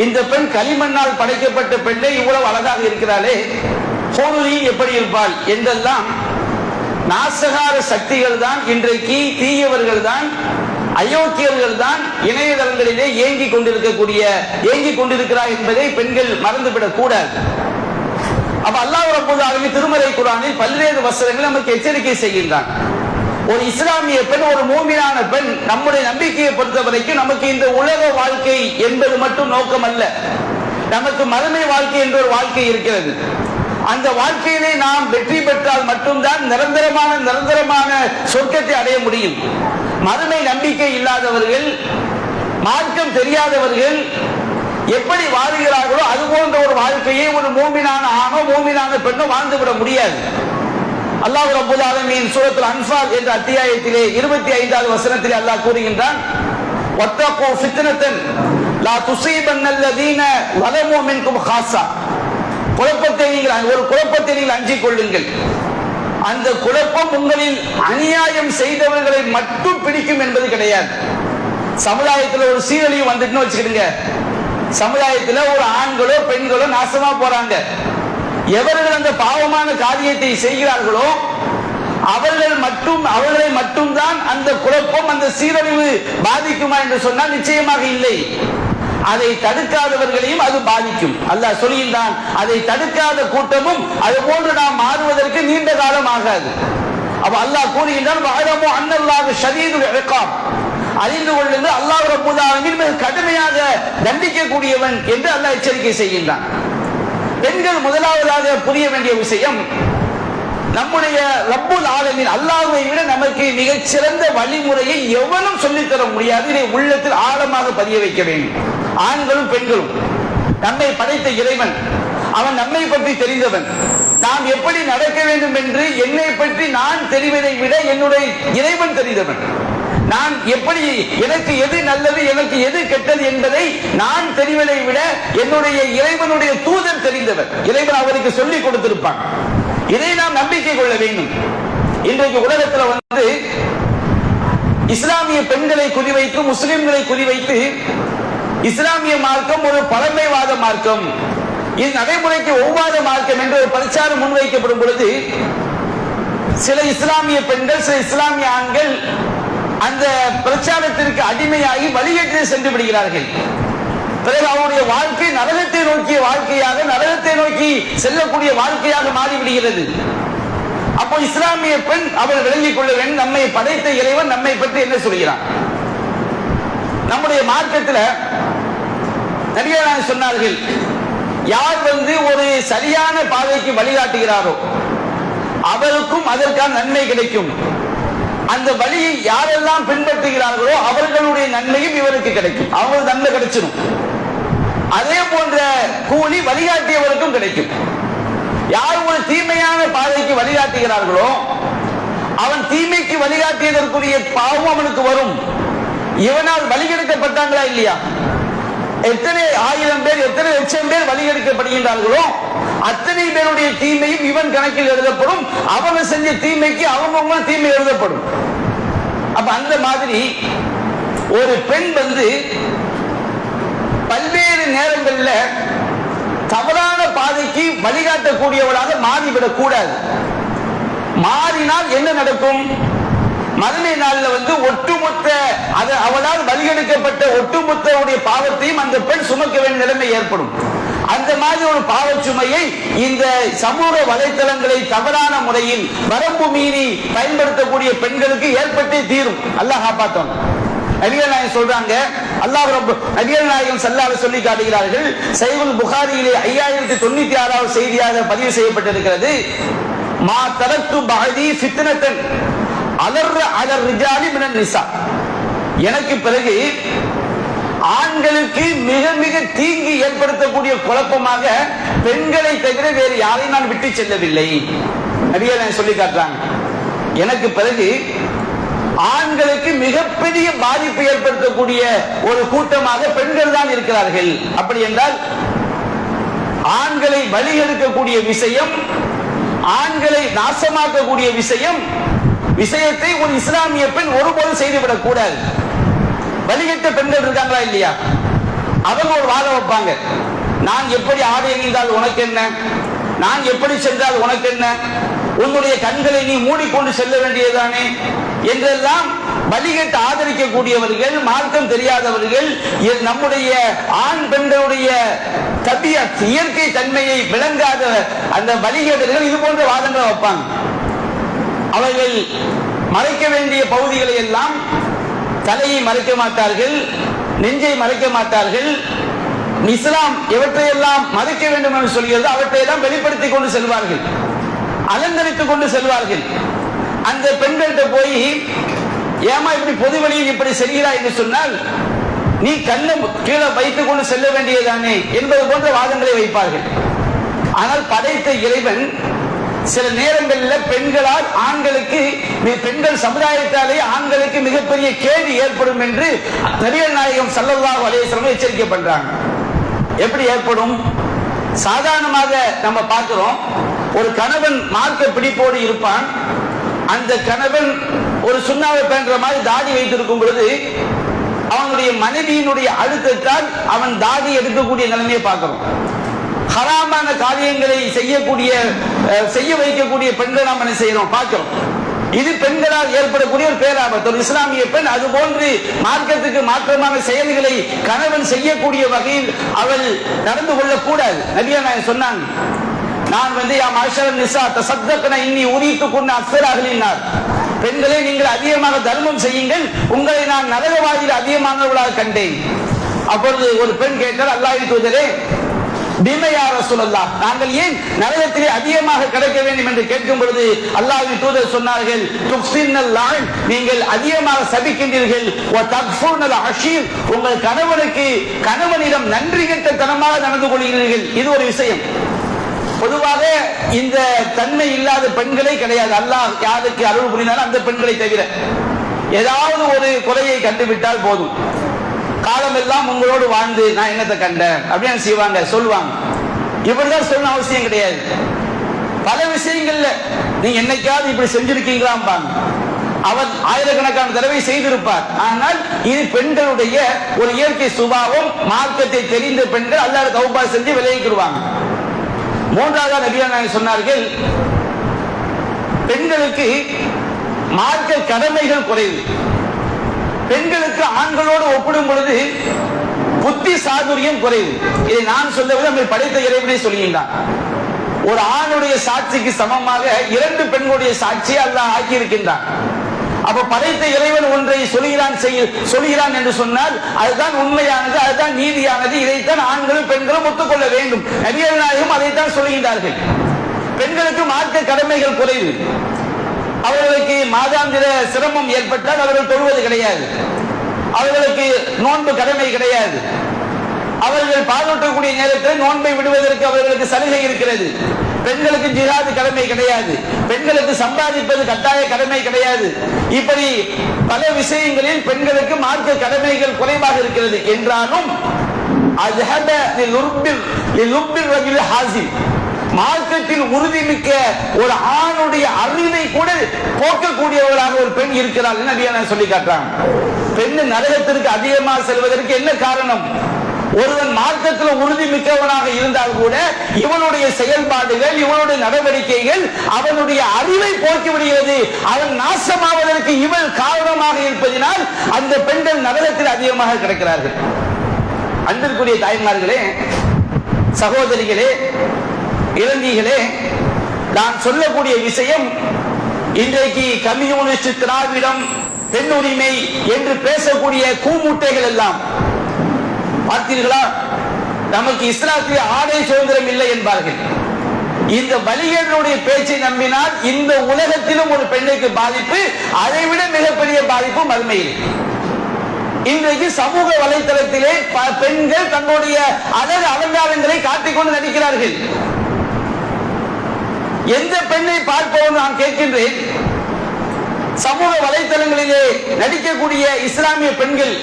இந்த பெண் களிமண்ணால் படைக்கப்பட்ட பெண்ணை இவ்வளவு அழகாக இருக்கிறாளே, ஹூருல் ஈன் எப்படி இருப்பாள் என்றெல்லாம் நாசகார சக்திகள் தான், இன்றைக்கு தீயவர்கள் தான், அயோக்கியர்கள் தான் இணையதளங்களிலே ஏங்கிக் கொண்டிருக்கிறார் என்பதை பெண்கள் மறந்துவிடக் கூடாது. அப்ப அல்லாஹ் ரப்பல் ஆலமீன் திருமறை குர்ஆனில் பல்வேறு வசனங்கள் நமக்கு எச்சரிக்கை செய்கின்றான். ஒரு இஸ்லாமிய பெண், ஒரு மூமினான பெண், நம்முடைய நம்பிக்கையை பொறுத்த வரைக்கும் நமக்கு இந்த உலக வாழ்க்கை என்பது மட்டும் நோக்கம் அல்ல. நமக்கு மறுமை வாழ்க்கை என்ற ஒரு வாழ்க்கை இருக்கிறது. அந்த வாழ்க்கையிலே நாம் வெற்றி பெற்றால் மட்டும்தான் நிரந்தரமான சொர்க்கத்தை அடைய முடியும். மறுமை நம்பிக்கை இல்லாதவர்கள், மார்க்கம் தெரியாதவர்கள் எப்படி வாழ்கிறார்களோ அது போன்ற ஒரு வாழ்க்கையை ஒரு மூமினான ஆணோ மூமினான பெண்ணோ வாழ்ந்துவிட முடியாது. அல்லாஹ் ரப்பல் ஆலமீன் சூரத்துல் அன்ஃபால் என்ற அத்தியாயத்திலே 25வது வசனத்திலே அல்லாஹ் கூறுகின்றான், வத்தகூ ஃபித்னத்தன் லா துஸீபன்னல்லதீன ஸலமூ மின்கும் ஹாஸா. குழப்பத்தை நீங்கள் அஞ்சிக் கொள்ளுங்கள். அந்த குழப்பம் உங்களில் அநியாயம் செய்தவர்களை மட்டும் பிடிக்கும் என்பது கிடையாது. சமுதாயத்தில் ஒரு சீரழிவு வந்துட்டுன்னு வச்சுக்கிடுங்க, சமுதாயத்தில் ஒரு ஆண்களோ பெண்களோ நாசமா போறாங்க. எவர்கள் அந்த பாவமான காரியத்தை செய்கிறார்களோ அவர்களை மட்டும்தான் அந்த குழப்பம், அந்த சீரழிவு பாதிக்குமா என்று சொன்னால் நிச்சயமாக இல்லை. அதை தடுக்காதவர்களையும் அது பாதிக்கும். அல்லாஹ் சொல்கின்றான், அதை தடுக்காத கூட்டமும் அது போன்று நாம் மாறுவதற்கு நீண்ட காலம் ஆகாது. அப்ப அல்லாஹ் கூறுகின்றான், வஅலமு அன்னல்லாஹு ஷதீதுல் இகாப். அறிந்து கொள்ளுங்கள், அல்லாஹ் ரப்பல் ஆலமீன் மிக கடுமையாக தண்டிக்கக்கூடியவன் என்று அல்லாஹ் எச்சரிக்கை செய்கின்றான். பெண்கள் முதலாவதாக புரிய வேண்டிய விஷயம், நம்முடைய ரப்புல் ஆலமீன் அல்லாஹ்வை விட நமக்கு மிகச் சிறந்த வழிமுறையை எவனும் சொல்லித்தர முடியாது. இதை உள்ளத்தில் ஆழமாக பதிய வைக்க வேண்டும். ஆண்களும் பெண்களும், நம்மை படைத்த இறைவன், அவன் நம்மை பற்றி தெரிந்தவன். நாம் எப்படி நடக்க வேண்டும் என்று என்னை பற்றி நான் தெரிவதை விட என்னுடைய இறைவன் தெரிந்தவன். நான் எப்படி, எனக்கு எது நல்லது எனக்கு எது கெட்டது என்பதை நான் தெரிவதை விட என்னுடைய இறைவனுடைய தூதர் தெரிந்தவர். இறைவன் அவருக்கு சொல்லிக் கொடுத்திருப்பான். இதை நாம் நம்பிக்கை கொள்ள வேண்டும். இன்றைக்கு உலகத்தில் இஸ்லாமிய பெண்களை குறிவைத்து, முஸ்லிம்களை குறிவைத்து இஸ்லாமிய மார்க்கம் ஒரு பழமைவாத மார்க்கம், இது நடைமுறைக்கு ஒவ்வாத மார்க்கம் என்று ஒரு பிரச்சாரம் முன்வைக்கப்படும் பொழுது சில இஸ்லாமிய பெண்கள், சில இஸ்லாமிய ஆண்கள் அந்த பிரச்சாரத்திற்கு அடிமையாகி வழிகேட்டிலே சென்று விடுகிறார்கள். பிறகு அவருடைய வாழ்க்கை நரகத்தை நோக்கிய வாழ்க்கையாக, நரகத்தை நோக்கி செல்லக்கூடிய வாழ்க்கையாக மாறிவிடுகிறது. அப்போ இஸ்லாமிய பெண் அவள் விளங்கிக் கொள்ள வேண்டும், நம்மை படைத்த இறைவன் நம்மை பற்றி என்ன சொல்கிறான். நம்முடைய மார்க்கத்தில் நபிகள் சொன்னார்கள், யார் ஒரு சரியான பாதைக்கு வழிகாட்டுகிறாரோ அவருக்கும் அதற்கான நன்மை கிடைக்கும். அந்த வழியை யாரெல்லாம் பின்பற்றுகிறார்களோ அவர்களுடைய நன்மையும் இவருக்கு கிடைக்கும், அவங்களுக்கு நன்மை கிடைச்சிடும். அதே போன்ற கூலி வழிகாட்டியவருக்கும் கிடைக்கும். யார் ஒரு தீமையான பாதைக்கு வழிகாட்டுகிறார்களோ அவன் தீமைக்கு வழிகாட்டியதற்குரிய பாவம் அவனுக்கு வரும். இவனால் வழிகெடுக்கப்பட்டாங்களா இல்லையா? எத்தனை ஆயிரம் பேர், எத்தனை லட்சம் பேர் வழிகெடுக்கப்படுகின்றார்களோ அத்தனை பேருடைய தீமையும் இவன் கணக்கில் எழுதப்படும். அவங்க செஞ்ச தீமைக்கு அவங்க தீமை எழுதப்படும். அப்ப அந்த மாதிரி ஒரு பெண் பல்வேறு நேரங்களில் தவறான பாதைக்கு வழிகாட்டக்கூடியவளாக மாறிவிடக் கூடாது. மாறினால் என்ன நடக்கும்? மறுமை நாளில் ஒட்டுமொத்த அவளால் வழிகெடுக்கப்பட்ட ஒட்டுமொத்த பாவத்தையும் அந்த பெண் சுமக்க வேண்டிய நிலைமை ஏற்படும். அந்த மாதிரி ஒரு பாவச்சுமையை இந்த சமூக வலைத்தளங்களை தவறான முறையில் வரம்பு மீறி பயன்படுத்தக்கூடிய பெண்களுக்கு ஏற்பட்டே தீரும். அல்லாஹ் காப்பாற்றும். நபிகள் நாயகம் சொல்றாங்க, நபிகள் நாயகம் ஸல்லல்லாஹு சொல்லி காட்டுகிறார்கள். சஹீஹுல் புகாரியிலே 5096வது செய்தியாக பதிவு செய்யப்பட்டிருக்கிறது. மா தரத்து பஅதி ஃபித்னத்தன் அலர் அலர் ரிஜாலி மினன் நிசா, எனக்கு பிறகு ஆண்களுக்கு மிக மிக தீங்கு ஏற்படுத்தக்கூடிய குழப்பமாக பெண்களை தவிர வேறு யாரையும் நான் விட்டு செல்லவில்லை. நபிகள் சொல்லி காட்டுறாங்க, எனக்கு பிறகு ஆண்களுக்கு மிகப்பெரிய பாதிப்பு ஏற்படுத்தக்கூடிய ஒரு கூட்டமாக பெண்கள் தான் இருக்கிறார்கள். அப்படி என்றால் ஆண்களை வழி எடுக்கக்கூடிய விஷயம், ஆண்களை நாசமாக்கக்கூடிய விஷயத்தை ஒரு இஸ்லாமிய பெண் ஒருபோதும் செய்துவிடக் கூடாது. வழிகட்ட பெண்கள் இருக்காங்களா இல்லையா? அவங்க ஒரு வாதம் வைப்பாங்க, நான் எப்படி ஆடை அணிந்தால் உனக்கு என்ன, நான் எப்படி சென்றால் உனக்கு என்ன, உன்னுடைய கண்களை நீ மூடிக்கொண்டு செல்ல வேண்டியதானே என்றெல்லாம் வழிகட்டு ஆதரிக்கக்கூடியவர்கள், மார்க்கம் தெரியாதவர்கள், நம்முடைய ஆண் பெண்களுடைய தபியத் இயற்கை தன்மையை விளங்காத அந்த வழிகேடர்கள் இது போன்ற வாதங்களை வைப்பாங்க. அவர்கள் மறைக்க வேண்டிய பகுதிகளை எல்லாம், தலையை மறைக்க மாட்டார்கள், நெஞ்சை மறைக்க மாட்டார்கள். இஸ்லாம் எவற்றையெல்லாம் மறைக்க வேண்டும் என்று சொல்கிறது அவற்றையெல்லாம் வெளிப்படுத்திக் கொண்டு செல்வார்கள், அலங்கரித்துக் கொண்டு செல்வார்கள். அந்த பெண்கள்கிட்ட போய் ஏமா இப்படி பொது வழியில் இப்படி செல்கிறாய் என்று சொன்னால் நீ கண்ணை கீழே வைத்துக் கொண்டு செல்ல வேண்டியதானே என்பது போன்ற வாதங்களை வைப்பார்கள். ஆனால் படைத்த இறைவன் சில நேரங்களில் பெண்களால் ஆண்களுக்கு, பெண்கள் சமுதாயத்தாலே ஆண்களுக்கு மிகப்பெரிய கேடு ஏற்படும் என்று நபிகள் நாயகம் ஸல்லல்லாஹு அலைஹி வஸல்லம் எச்சரிக்கை பண்றாங்க. எப்படி ஏற்படும்? சாதாரணமாக நம்ம பார்க்கிறோம், ஒரு கணவன் மார்க்க பிடிப்போடு இருப்பான். அந்த கணவன் ஒரு சுண்ணாவை பேன்ற மாதிரி தாடி வைத்திருக்கும் பொழுது அவனுடைய மனைவியினுடைய அழுத்தத்தால் அவன் தாடி எடுக்கக்கூடிய நிலைமையை பார்க்கிறோம். ஹராமான காரியங்களை செய்ய வைக்கக்கூடிய பெண்கள் நாம் என்ன செய்யறோம் பார்க்கிறோம். இது பெண்களால் ஏற்படக்கூடிய ஒரு பேராபத்து. ஒரு இஸ்லாமிய பெண் அது போன்று மார்க்கத்துக்கு மாற்றமான செயல்களை கணவன் செய்யக்கூடிய வகையில் அவள் நடந்து கொள்ளக்கூடாது. நபியா நான் சொன்னாங்க, நான் யா மாஷரன் நிசா தஸத்தக்ன இன்னி உரீதுகுன்ன அக்ஸர அஹ்லின்னார், பெண்களே நீங்கள் அதிகமாக தர்மம் செய்யுங்கள், உங்களை நான் நரகவாதியில் அதிகமானவர்களாக கண்டேன். அப்பொழுது ஒரு பெண் கேட்டால், அல்லாஹ்வின் தூதரே பிமா யா ரசூலல்லாஹ், நாங்கள் ஏன் நரகத்திலே அதிகமாக கிடைக்க வேண்டும் என்று கேட்கும் பொழுது அல்லாஹ்வின் தூதர் சொன்னார்கள், துக்ஸின்னல் லான், நீங்கள் அதிகமாக சபிக்கின்றீர்கள், வ தக்ஃபுர்னல் அஷீர், உங்கள் கணவனிடம் நன்றி கெட்டத்தனமாக நடந்து கொள்கிறீர்கள். இது ஒரு விஷயம். பொதுவாக இந்த தன்மை இல்லாத பெண்களே கிடையாது. அல்லாஹ் யாருக்கு அருள் புரிந்தாலும் அந்த பெண்களை தவிர ஏதாவது ஒரு குறையை கண்டுவிட்டால் போதும், காலம் எல்லாம் உங்களோடு வாழ்ந்து நான் என்னத்தை கண்டேன் அப்படின்னு செய்வாங்க, சொல்லுவாங்க. இப்படிதான் சொல்லணும் அவசியம் கிடையாது. பல விஷயங்கள்ல நீங்க என்னைக்காவது இப்படி செஞ்சிருக்கீங்களாம்பாங்க. அவர் ஆயிரக்கணக்கான தடவை செய்திருப்பார். ஆனால் இது பெண்களுடைய ஒரு இயற்கை சுபாவம். மார்க்கத்தை தெரிந்த பெண்கள் அல்லாஹ்வை தௌபா செஞ்சு விலகிடுவாங்க. மூன்றாவது நபிகள் நாயகம் சொன்னார்கள், பெண்களுக்கு மார்க்க கடமைகள் குறைவு. பெண்களுக்கு ஆண்களோடு ஒப்பிடும் பொழுது புத்தி சாதுரியம் குறைவு. இதை நான் சொல்லவில்லை, நம்ம படைத்த இறைவனை சொல்லுகின்றான். ஒரு ஆணுடைய சாட்சிக்கு சமமாக இரண்டு பெண்களுடைய சாட்சியை அல்லாஹ் ஆக்கி இருக்கின்றான். அப்ப படைத்த இறைவன் ஒன்றை சொல்கிறான் என்று சொன்னால் அதுதான் உண்மையானது, அதுதான் நீதியானது. இதைத்தான் ஆண்களும் பெண்களும் ஒத்துக்கொள்ள வேண்டும். நபிகள் நாயகம் அதைத்தான் சொல்கின்றார்கள். பெண்களுக்கு மார்க்க கடமைகள் குறைவு. அவர்களுக்கு மாதாந்திர சிரமம் ஏற்பட்டால் அவர்கள் தொழுவது கிடையாது, அவர்களுக்கு நோன்பு கடமை கிடையாது, அவர்கள் பாலூட்டக்கூடிய நேரத்தில் நோன்பை விடுவதற்கு அவர்களுக்கு சலுகை இருக்கிறது. பெண்களுக்கு ஜிஹாது கடமை கிடையாது, பெண்களுக்கு சம்பாதிப்பது கட்டாய கடமை கிடையாது. இப்படி பல விஷயங்களில் பெண்களுக்கு மார்க்க கடமைகள் குறைவாக இருக்கிறது. என்றாலும் மார்க்கத்தில் உறுதிமிக்க ஒரு ஆணுடைய அறிவை கூட போக்கக்கூடியவர்களாக ஒரு பெண் இருக்கிறாள் நபியா சொல்லி காட்டுறாங்க. பெண் நரகத்திற்கு அதிகமாக செல்வதற்கு என்ன காரணம்? ஒருவன் மார்க்கத்தில் உறுதி மிக்கவனாக இருந்தால் கூட இவனுடைய செயல்பாடுகள், இவனுடைய நடவடிக்கைகள் அவனுடைய அறிவை போக்கி விடுகிறது. அவன் நாசமாவதற்கு இவள் காரணமாக இருப்பதினால் அந்த பெண்கள் நரகத்தில் அதிகமாக கிடைக்கிறார்கள். அன்பிற்குரிய தாய்மார்களே, சகோதரிகளே, இளந்திகளே, நான் சொல்லக்கூடிய விஷயம் இன்றைக்கு கம்யூனிஸ்ட், திராவிடம், பெண் உரிமை என்று பேசக்கூடிய கூமுட்டைகள் எல்லாம் பார்த்தீர்களா? நமக்கு இஸ்லாத்தில் ஆடை சுதந்திரம் இல்லை என்பார்கள். இந்த வலிகளுடைய பேச்சை நம்பினால் இந்த உலகத்திலும் ஒரு பெண்ணுக்கு பாதிப்பு, அதைவிட மிகப்பெரிய பாதிப்பு மறுமையில். இன்றைக்கு சமூக வலைத்தளத்திலே பெண்கள் தங்களுடைய அழகு அலங்காரங்களை காட்டிக்கொண்டு நடிக்கிறார்கள். எந்த பெண்ணை பார்ப்போம் நான் கேட்கின்றேன், சமூக வலைத்தளங்களிலே நடிக்கக்கூடிய இஸ்லாமிய பெண்கள்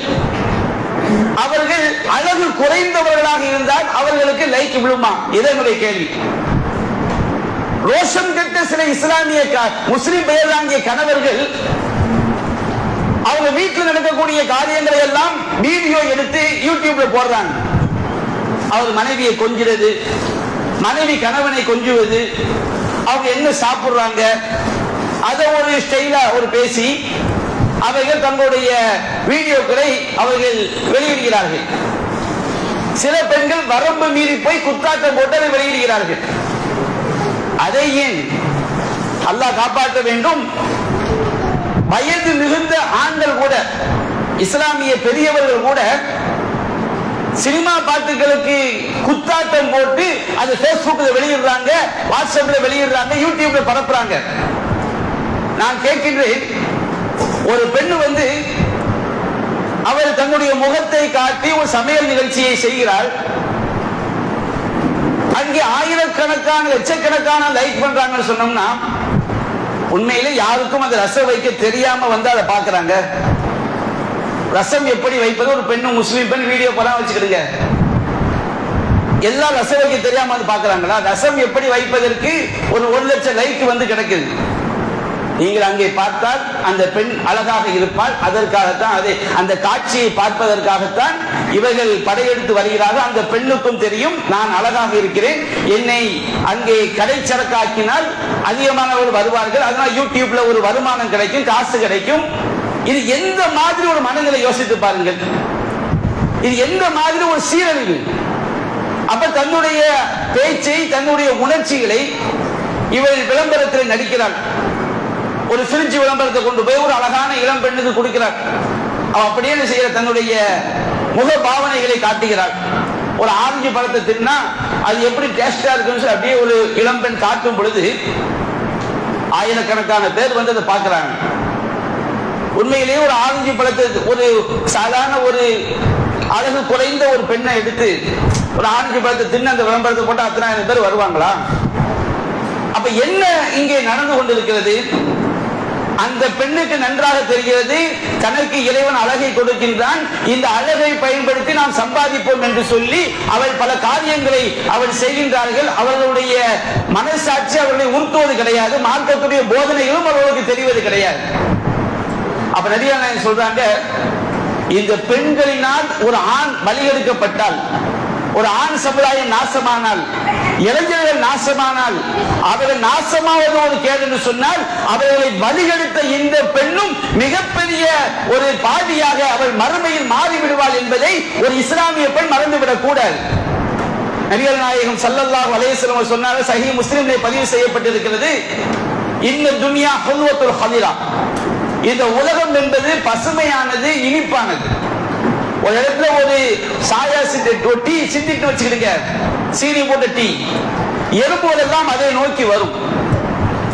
அவர்கள் அழகு குறைந்தவர்களாக இருந்தால் அவர்களுக்கு லைக் விழுமா? இதனுடைய கேள்வி. ரோஷம் கெட்ட சில இஸ்லாமிய முஸ்லிம் பெயர் வாங்கிய கணவர்கள் அவங்க வீட்டில் நடக்கக்கூடிய காரியங்களை எல்லாம் வீடியோ எடுத்து யூடியூப்ல போடுறாங்க. அவர் மனைவியை கொஞ்சுறது, மனைவி கணவனை கொஞ்சுவது, அவங்க என்ன சாப்பிடுறாங்க அதை ஒரு ஸ்டைலா ஒரு பேசி அவர்கள் தங்களுடைய வீடியோக்களை அவர்கள் வெளியிடுகிறார்கள். சில பெண்கள் வரம்பு மீறி போய் குத்தாட்டம் போட்டு அதை வெளியிடுகிறார்கள். அதை ஏன் அல்லாஹ் காப்பாற்ற வேண்டும்? வயது மிகுந்த ஆண்கள் கூட, இஸ்லாமிய பெரியவர்கள் கூட சினிமா பாட்டுகளுக்கு குத்தாட்டம் போட்டு அது பேஸ்புக்ல வெளியிடுறாங்க, வாட்ஸ்அப்ல வெளியிடுறாங்க, யூடியூப்ல பரப்புறாங்க. நான் கேட்கின்றேன், ஒரு பெண் அவர் தன்னுடைய முகத்தை காட்டி ஒரு சமையல் நிகழ்ச்சியை செய்கிறார். அங்கே ஆயிரக்கணக்கான லட்சக்கணக்கான லைக் பண்றாங்கன்னு சொன்னோம்னா உண்மையிலே யாருக்கும் அந்த ரசம் வைக்க தெரியாம அதை பாக்குறாங்க. ரசம் எப்படி வைப்பது? ஒரு பெண்ணு முஸ்லீம் பெண் வீடியோ படம் வச்சுக்கிடுங்க, எல்லா ரசம் வைக்க தெரியாம பாக்குறாங்களா? ரசம் எப்படி வைப்பதற்கு ஒரு 1 லட்சம் லைக் கிடைக்குது. நீங்கள் அங்கே பார்த்தால் அந்த பெண் அழகாக இருப்பாள். அதற்காகத்தான் அந்த காட்சியை பார்ப்பதற்காகத்தான் இவர்கள் படையெடுத்து வருகிறார்கள். அந்த பெண்ணுக்கும் தெரியும் நான் அழகாக இருக்கிறேன், என்னை அங்கே கடைச்சரக்காக்கினால் அதிகமானவர்கள் வருவார்கள், அதனால் யூடியூப்ல ஒரு வருமானம் கிடைக்கும், காசு கிடைக்கும். இது எந்த மாதிரி ஒரு மனநிலை யோசித்து பாருங்கள். இது எந்த மாதிரி ஒரு சீரழிவு. அப்ப தன்னுடைய பேச்சை, தன்னுடைய உணர்ச்சிகளை இவள் விளம்பரத்தில் நடிக்கிறாள். ஒரு ஃப்ரிட்ஜ் விளம்பரத்தை கொண்டு போய் ஒரு அழகான இளம் பெண்ணுக்கு கொடுக்கிறார். அவ அப்படியே செய்யற தன்னுடைய முக பாவனைகளை காட்டுகிறாள். ஒரு ஆரஞ்சு பழத்தை தின்னா அது எப்படி டேஸ்டா இருக்குன்னு அப்படியே ஒரு இளம் பெண் காட்டும் பொழுது ஆயிரக்கணக்கான பேர் அதை பார்க்கிறாங்க. உண்மையிலேயே ஒரு ஆரஞ்சு பழத்தை ஒரு சாதாரண ஒரு அழகு குறைந்த ஒரு பெண்ணை எடுத்து ஒரு ஆரஞ்சு பழத்தை தின்னு அந்த விளம்பரத்தை போட்டு அத்தனை பேர் வருவாங்களா? அப்ப என்ன இங்கே நடந்து கொண்டிருக்கிறது? அந்த பெண்ணுக்கு நன்றாக தெரிகிறது தனக்கு இறைவன் அழகை கொடுக்கின்றான், இந்த அழகை பயன்படுத்தி நாம் சம்பாதிப்போம் என்று சொல்லி அவள் பல காரியங்களை அவள் செய்கின்றார்கள். அவர்களுடைய மனசாட்சி அவர்களை உறுத்துவது கிடையாது, மார்க்கத்துடைய போதனைகளும் அவர்களுக்கு தெரிவது கிடையாது. அப்ப நபிகள் நாயகம் சொல்றாங்க, இந்த பெண்களினால் ஒரு ஆண் பலியெடுக்கப்பட்டால், ஒரு ஆண் சமுதாயம் நாசமானால், இளைஞர்கள் நாசமானால், அவர்கள் நாசமாவது ஒரு கேடு என்று சொன்னால் அவர்களை வழிகெடுத்த இந்த பெண்ணும் மிகப்பெரிய ஒரு பாவியாக அவள் மறுமையில் மாறிவிடுவாள் என்பதை ஒரு இஸ்லாமிய பெண் மறந்துவிடக் கூடாது. நபிகள் நாயகம் ஸல்லல்லாஹு அலைஹி வஸல்லம் சொன்னார்கள், சஹீஹ் முஸ்லிமிலே பதிவு செய்யப்பட்டிருக்கிறது, இன்ன துன்யா ஹுல்வத்துல் ஹதிரா, இந்த உலகம் என்பது பசுமையானது, இனிப்பானது. ஒரு இடத்துல ஒரு சாயா டீ சிந்திட்டு வச்சுக்கிடுங்க, சீனி போட்ட டீ, எறும்புகள் எல்லாம் அதை நோக்கி வரும்.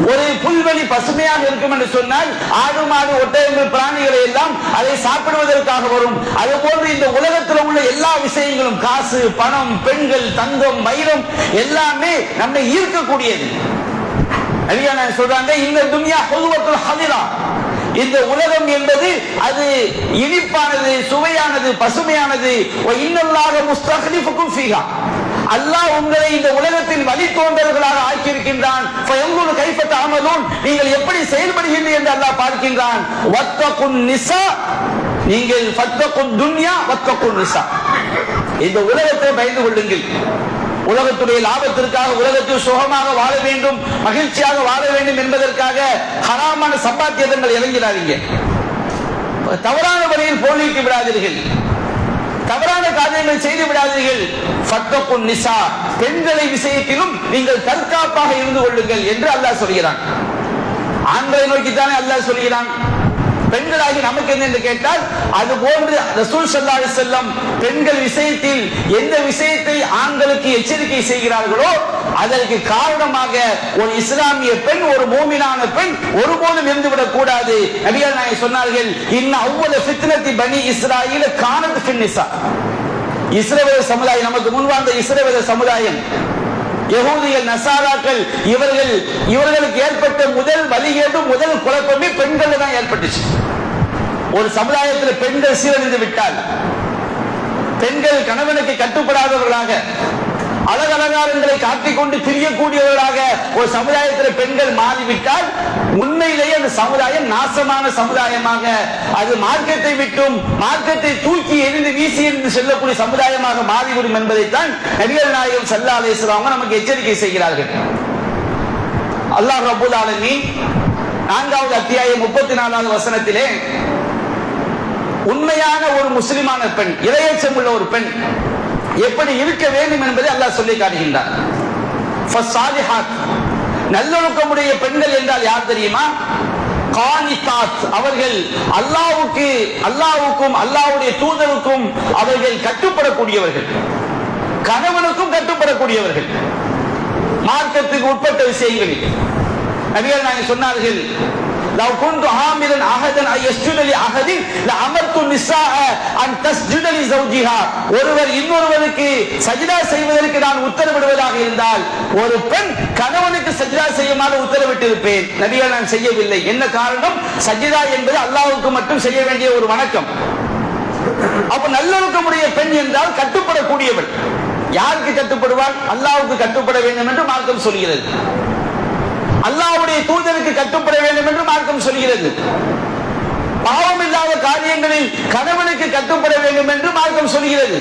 ஒரு புல்வெளி பசுமையாக இருக்கும் என்று சொன்னால் ஆடு மாடு ஒட்டகங்கள் பிராணிகளை எல்லாம் அதை சாப்பிடுவதற்காக வரும். அது போன்று இந்த உலகத்தில் உள்ள எல்லா விஷயங்களும், காசு, பணம், பெண்கள், தங்கம், வைரம் எல்லாமே நம்மை ஈர்க்கக்கூடியது. நபிகள் சொல்றாங்க, இந்த துன்யா ஹுல்வத்துல் ஹதிரா, இந்த உலகம் என்பது அது இனிப்பானது, சுவையானது, பசுமையானது. இன்னல்லாஹ முஸ்தக்லிஃபுக்கும் ஃபீஹா, அல்லாஹ் உங்களை இந்த உலகத்தில் வழித்தோன்றல்களாக ஆக்கியிருக்கின்றான். ஃபயன்குரு கைஃப தஅமலூன், நீங்கள் எப்படி செயல்படுகிறீர்கள் என்று அல்லாஹ் பார்க்கின்றான். வத்தகுன் நிசா, நீங்கள் ஃபத்தகுன் துன்யா வத்தகுன் நிசா, இந்த உலகத்தை பயந்து கொள்ளுங்கள். உலகத்துடைய லாபத்திற்காக, உலகத்தில் சுகமாக வாழ வேண்டும், மகிழ்ச்சியாக வாழ வேண்டும் என்பதற்காக ஹராமான சம்பாத்தியங்கள் இறங்கிறாதீங்க. தவறான வழியில் போலிட்டு விடாதீர்கள், தவறான காரியங்கள் செய்து விடாதீர்கள். ஃபத்தகுன் நிசா, பெண்களை விஷயத்திலும் நீங்கள் தற்காப்பாக இருந்து கொள்ளுங்கள் என்று அல்லாஹ் சொல்கிறான். ஆண்களை நோக்கித்தானே அல்லாஹ் சொல்கிறான். பெண்களாகி நமக்கு என்ன என்று கேட்டால், அது போன்று ரசூல் ஸல்லல்லாஹு அலைஹி வஸல்லம் பெண்கள் விஷயத்தில் எந்த விஷயத்தை ஆண்களுக்கு எச்சரிக்கை செய்கிறார்களோ அதற்கு காரணமாக ஒரு இஸ்லாமிய பெண், ஒரு மூமினான பெண் ஒருபோதும் இருந்துவிடக் கூடாது. நபிகள் நாயகம் சொன்னார்கள், இன்ன அவ்வளவு ஃபித்னத்தி பனி இஸ்ராயீல் கானத் ஃபின் நிசா. இஸ்ரவேல் சமுதாயம், நமக்கு முன்வாழ்ந்த இஸ்ரவேல் சமுதாயம், யகூதிகள், நசாராக்கள், இவர்களுக்கு ஏற்பட்ட முதல் வழிகேடு, முதல் குழப்பமே பெண்கள் தான் ஏற்பட்டுச்சு. ஒரு சமுதாயத்தில் பெண்கள் சீரழிந்து விட்டால், பெண்கள் கணவனுக்கு கட்டுப்படாதவர்களாக, அழகலங்காரங்களை காட்டிக்கொண்டு திரியக்கூடியவர்களாக ஒரு சமுதாயத்தில் பெண்கள் மாறிவிட்டால் உண்மையிலேயே அந்த சமுதாயம் நாசமான சமுதாயமாக, அது மார்க்கத்தை விட்டும், மார்க்கத்தை தூக்கி எரிந்து வீசி எறிந்து செல்லக்கூடிய சமுதாயமாக மாறிவிடும் என்பதைத்தான் நபிகள் நாயகம் ஸல்லல்லாஹு அலைஹி வஸல்லம் நமக்கு எச்சரிக்கை செய்கிறார்கள். அல்லாஹ் ரப்பல் ஆலமீன் 4வது அத்தியாயம் 34வது வசனத்திலே உண்மையான ஒரு முஸ்லிமான பெண், இறையச்சம் உள்ள ஒரு பெண் எப்படி இருக்க வேண்டும் என்பதை அல்லாஹ் சொல்லி காட்டுகின்றார். ஃபஸாலிஹாத், நல்லொழுக்கமுடைய பெண்கள் என்றால் யார் தெரியுமா? கானிதாத், அவர்கள் அல்லாஹ்வுக்கும் அல்லாஹ்வுடைய தூதருக்கும் அவர்கள் கட்டுப்படக்கூடியவர்கள், கணவனுக்கும் கட்டுப்படக்கூடியவர்கள், மார்க்கத்துக்கு உட்பட்ட விஷயங்களில். நபிகள் நாயகம் சொன்னார்கள், லவ் குன்து ஆமிரன் அஹதன் அயஸ்ஜுத லி அஹதின் லஅமர்து நிஸாஅ அன் தஸ்ஜுத லி ஜௌஜிஹா. ஒருவர் இன்னொருவருக்கு சஜ்தா செய்வதற்கு நான் உத்தரவிடுவதாக இருந்தால் ஒரு பெண் கணவனுக்கு சஜ்தா செய்யுமாறு உத்தரவிட்டிருப்பேன். நபிகள் நான் செய்யவில்லை. என்ன காரணம்? சஜ்தா என்பது அல்லாஹ்வுக்கு மட்டும் செய்ய வேண்டிய ஒரு வணக்கம். அப்ப நல்லொழுக்கமுடைய பெண் என்றால் கட்டுப்படக்கூடியவள். யாருக்கு கட்டுப்படுவாள்? அல்லாஹ்வுக்கு கட்டுப்பட வேண்டும் என்று மார்க்கம் சொல்கிறது. அல்லாஹ்வுடைய தூதருக்கு கட்டுப்பட வேண்டும் என்று மார்க்கம் சொல்கிறது. பாவம் இல்லாத காரியங்களில் கணவனுக்கு கட்டுப்பட வேண்டும் என்று மார்க்கம் சொல்கிறது.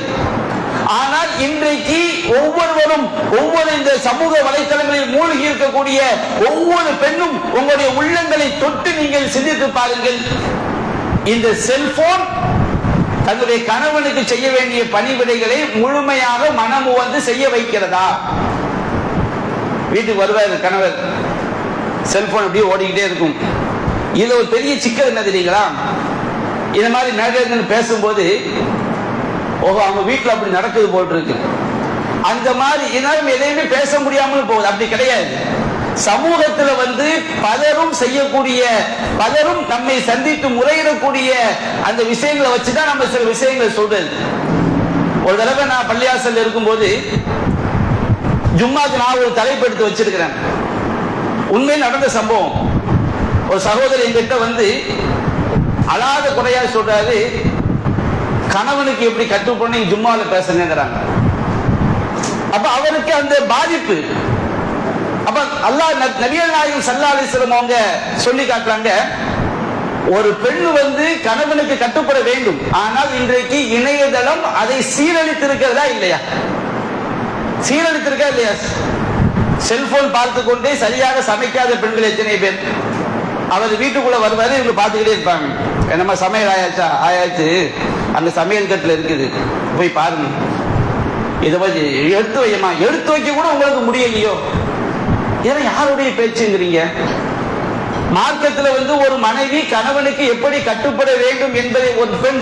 ஆனால் இன்றைக்கு ஒவ்வொருவரும் இந்த சமூக வலைத்தளங்களில் மூழ்கி இருக்கக்கூடிய ஒவ்வொரு பெண்ணும் உங்களுடைய உள்ளங்களை தொட்டு நீங்கள் சிந்தித்து பாருங்கள். இந்த செல்போன் தன்னுடைய கணவனுக்கு செய்ய வேண்டிய பணிவிடைகளை முழுமையாக மனமு வந்து செய்ய வைக்கிறதா? வீட்டுக்கு வருவார் கணவர், செல்போன் அப்படியே ஓடிக்கிட்டே இருக்கும். இதுல ஒரு பெரிய சிக்கல் என்ன தெரியுங்களா? இந்த மாதிரி நேரடியாக பேசும்போது ஓஹோ அவங்க வீட்டில் அப்படி நடக்குது போட்டு இருக்கு, அந்த மாதிரி இதனாலும் எதையுமே பேச முடியாமல் போகுது. அப்படி கிடையாது. சமூகத்தில் வந்து பலரும் செய்யக்கூடிய, பலரும் நம்மை சந்தித்து முறையிடக்கூடிய அந்த விஷயங்களை வச்சுதான் நம்ம சில விஷயங்களை சொல்றது. ஒரு தடவை நான் பள்ளியாசல் இருக்கும்போது ஜும்மாக்கு நான் ஒரு தலைப்பு எடுத்து வச்சிருக்கிறேன். உண்மையில் நடந்த சம்பவம். ஒரு சகோதரி என்கிட்ட வந்து அழாத குறையா சொல்றாரு, கணவனுக்கு எப்படி கட்டுப்படணும் ஜும்மாவில் பேசுங்கிறாங்க. அப்ப அவருக்கு அந்த பாதிப்பு. அப்ப அல்லாஹ் நபிகள் நாயகம் ஸல்லல்லாஹு அலைஹி வஸல்லம் அவங்க சொல்லி காட்டுறாங்க, ஒரு பெண் வந்து கணவனுக்கு கட்டுப்பட வேண்டும். ஆனால் இன்றைக்கு இணையதளம் அதை சீரழித்திருக்கிறதா இல்லையா? சீரழித்திருக்கா இல்லையா? செல்போன் பார்த்து கொண்டே சரியாக சமைக்காத பெண்கள் எத்தனை பேர்? அவர் வீட்டுக்குள்ள வருவாரு, இவங்க பார்த்துக்கிட்டே இருப்பாங்க. என்னமா சமையல் ஆயாச்சு, அந்த சமையல் கட்டில் இருக்குது, போய் பாருங்க, இதை வச்சு எடுத்து வையமா, எடுத்து வைக்க கூட உங்களுக்கு முடியலையோ? ஏன்னா யாருடைய பேச்சுங்கிறீங்க? மார்க்கத்தில் வந்து ஒரு மனைவி கணவனுக்கு எப்படி கட்டுப்பட வேண்டும் என்பதை ஒரு பெண்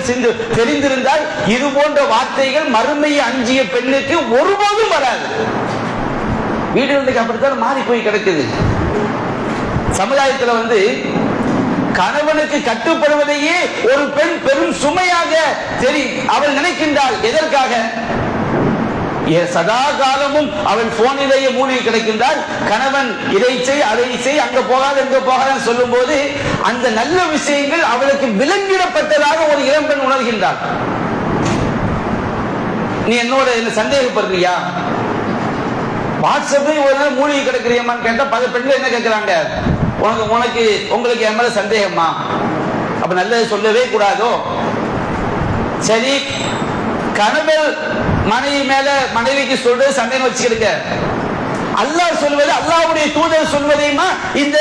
தெரிந்திருந்தால் இது போன்ற வார்த்தைகள் மறுமையை அஞ்சிய பெண்ணுக்கு ஒருபோதும் வராது. வீடுகளுக்கு அப்படித்தான் மாறி போய் கிடக்குது. சமுதாயத்தில் வந்து கணவனுக்கு கட்டுப்படுவதையே ஒரு பெண் பெரும் சுமையாக அவள் நினைக்கின்றாள். எதற்காக? சதா காலமும் அவள் போனிலேயே மூழ்கி கிடக்கின்றாள். கணவன் இதை செய், அதை செய், அங்க போகாத இங்க போகாத சொல்லும் போது அந்த நல்ல விஷயங்கள் அவளுக்கு விலங்கிடப்பட்டதாக ஒரு இளம்பெண் உணர்கின்றாள். நீ என்னோட என்ன சந்தேகப்படுறியா? வாட்ஸ்அப்ல ஒரு நாள் மூழ்கி கிடக்கிறியம்மான்னு கேட்டா பல பெண்கள் என்ன கேட்கிறாங்க, உங்களுக்கு என் மேல சந்தேகமா? அப்ப நல்லது சொல்லவே கூடாதோ? சரி, கணவர் மனைவி மேல மனைவிக்கு சொல்றது சந்தேகம் வச்சுக்கிடுங்க. அல்லாஹ் சொல்வது, அல்லாஹ்வுடைய தூதர் சொல்வதையுமா இந்த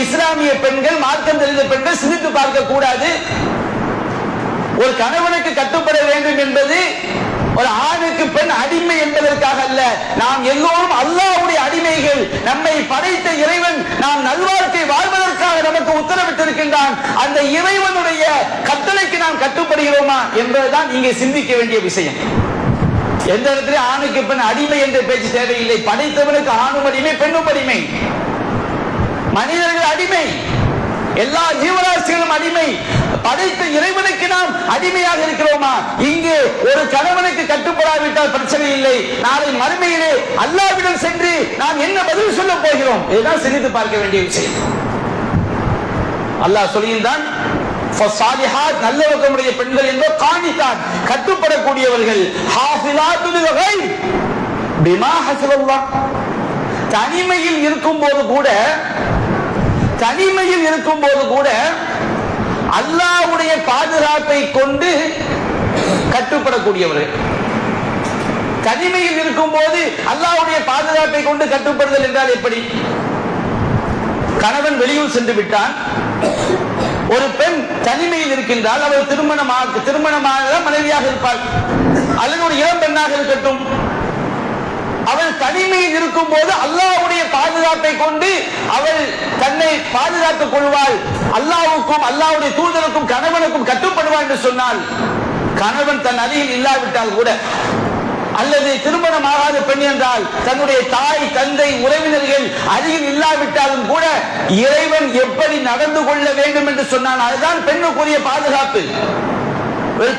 இஸ்லாமிய பெண்கள், மார்க்கம் தெரிந்த பெண்கள் சிந்தித்து பார்க்க கூடாது? ஒரு கணவனுக்கு கட்டுப்பட வேண்டும் என்பது ஒரு ஆணுக்கு பெண் அடிமை என்பதற்காக அல்ல. நாம் எல்லோரும் அல்லாஹ்வுடைய அடிமைகள். நம்மை படைத்த இறைவன் நாம் நல்வாழ்க்கை வாழ்வதற்காக நமக்கு உத்தரவிட்டிருக்கின்றான். அந்த இறைவனுடைய கட்டளைக்கு நாம் கட்டுப்படுகிறோமா என்பதுதான் இங்கே சிந்திக்க வேண்டிய விஷயம். எந்த இடத்துல ஆணுக்கு பெண் அடிமை என்ற பேச்சு தேவையில்லை. படைத்தவனுக்கு ஆணும் அடிமை, பெண்ணும் அடிமை. மனிதர்கள் அடிமை, எல்லா ஜீவராசிகளும் அடிமை. படைத்த இறைவனுக்கு நாம் அடிமையாக இருக்கிறோமா? இங்கே ஒரு கணவனுக்கு கட்டுப்படாவிட்டால் பிரச்சனை இல்லை. நாளை மறுமையிலே அல்லாஹ்விடம் சென்று நாம் என்ன பதில் சொல்ல போகிறோம்? இதுதான் சிந்தித்து பார்க்க வேண்டிய விஷயம். அல்லாஹ் சொல்கின்றான், நல்லவர்களுடைய பெண்கள் என்பது காணித்தான், கட்டுப்படக்கூடியவர்கள். தனிமையில் இருக்கும் போது கூட அல்லாஹ்வுடைய பாதுகாப்பை கொண்டு கட்டுப்படக்கூடியவர்கள். தனிமையில் இருக்கும் போது அல்லாஹ்வுடைய பாதுகாப்பை கொண்டு கட்டுப்படுதல் என்றால் எப்படி? கணவன் வெளியூர் சென்று விட்டான், ஒரு பெண் தனிமையில் இருக்கின்றால், அவள் திருமணமாக மனைவியாக இருப்பாள், அல்லது ஒரு இளம் பெண்ணாக இருக்கட்டும். அவள் தனிமையில் இருக்கும் போது அல்லாஹ்வுடைய பாதுகாப்பை கொண்டு அவள் தன்னை பாதுகாத்துக் கொள்வாள். அல்லாஹ்வுக்கும் அல்லாஹ்வுடைய தூதருக்கும் கணவனுக்கும் கட்டுப்படுவாள் என்று சொன்னால், கணவன் தன் அருகில் இல்லாவிட்டால் கூட, அல்லது திருமணமாகாத பெண் என்றால் தன்னுடைய தாய் தந்தை உறவினர்கள் அருகில் இல்லாவிட்டாலும் கூட இறைவன் எப்படி நடந்து கொள்ள வேண்டும் என்று சொன்னால் அதுதான் பெண்ணுக்குரிய பாதுகாப்பு. ஒரு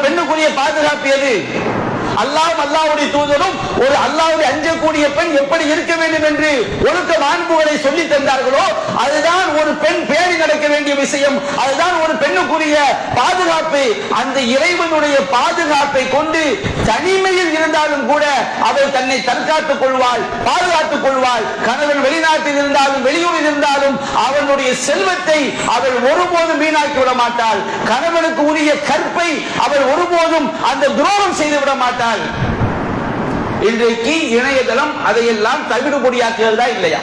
பெண்ணுக்குரிய பாதுகாப்பு எது? அல்லாஹ்வும் அல்லாஹ்வுடைய தூதரும் ஒரு அல்லாஹ்வை அஞ்சக்கூடிய பெண் எப்படி இருக்க வேண்டும் என்று ஒழுக்க மாண்புகளை சொல்லி தந்தார்களோ அதுதான் ஒரு பெண் பேணி நடக்க வேண்டிய விஷயம். அதுதான் ஒரு பெண்ணுக்குரிய பாதுகாப்பு. அந்த இறைவனுடைய பாதுகாப்பை கொண்டு தனிமையில் இருந்தாலும் கூட அவள் தன்னை தற்காத்துக் கொள்வாள், பாதுகாத்துக் கொள்வாள். கணவன் வெளிநாட்டில் இருந்தாலும் வெளியூரில் இருந்தாலும் அவனுடைய செல்வத்தை அவள் ஒருபோதும் வீணாக்கி விட மாட்டாள். கணவனுக்கு உரிய கற்பை அவள் ஒருபோதும் அந்த துரோகம் செய்து விட மாட்டாள். இன்றைக்கு இணையதளம் அதையெல்லாம் தவிடுபொடியாக்குகிறதா இல்லையா?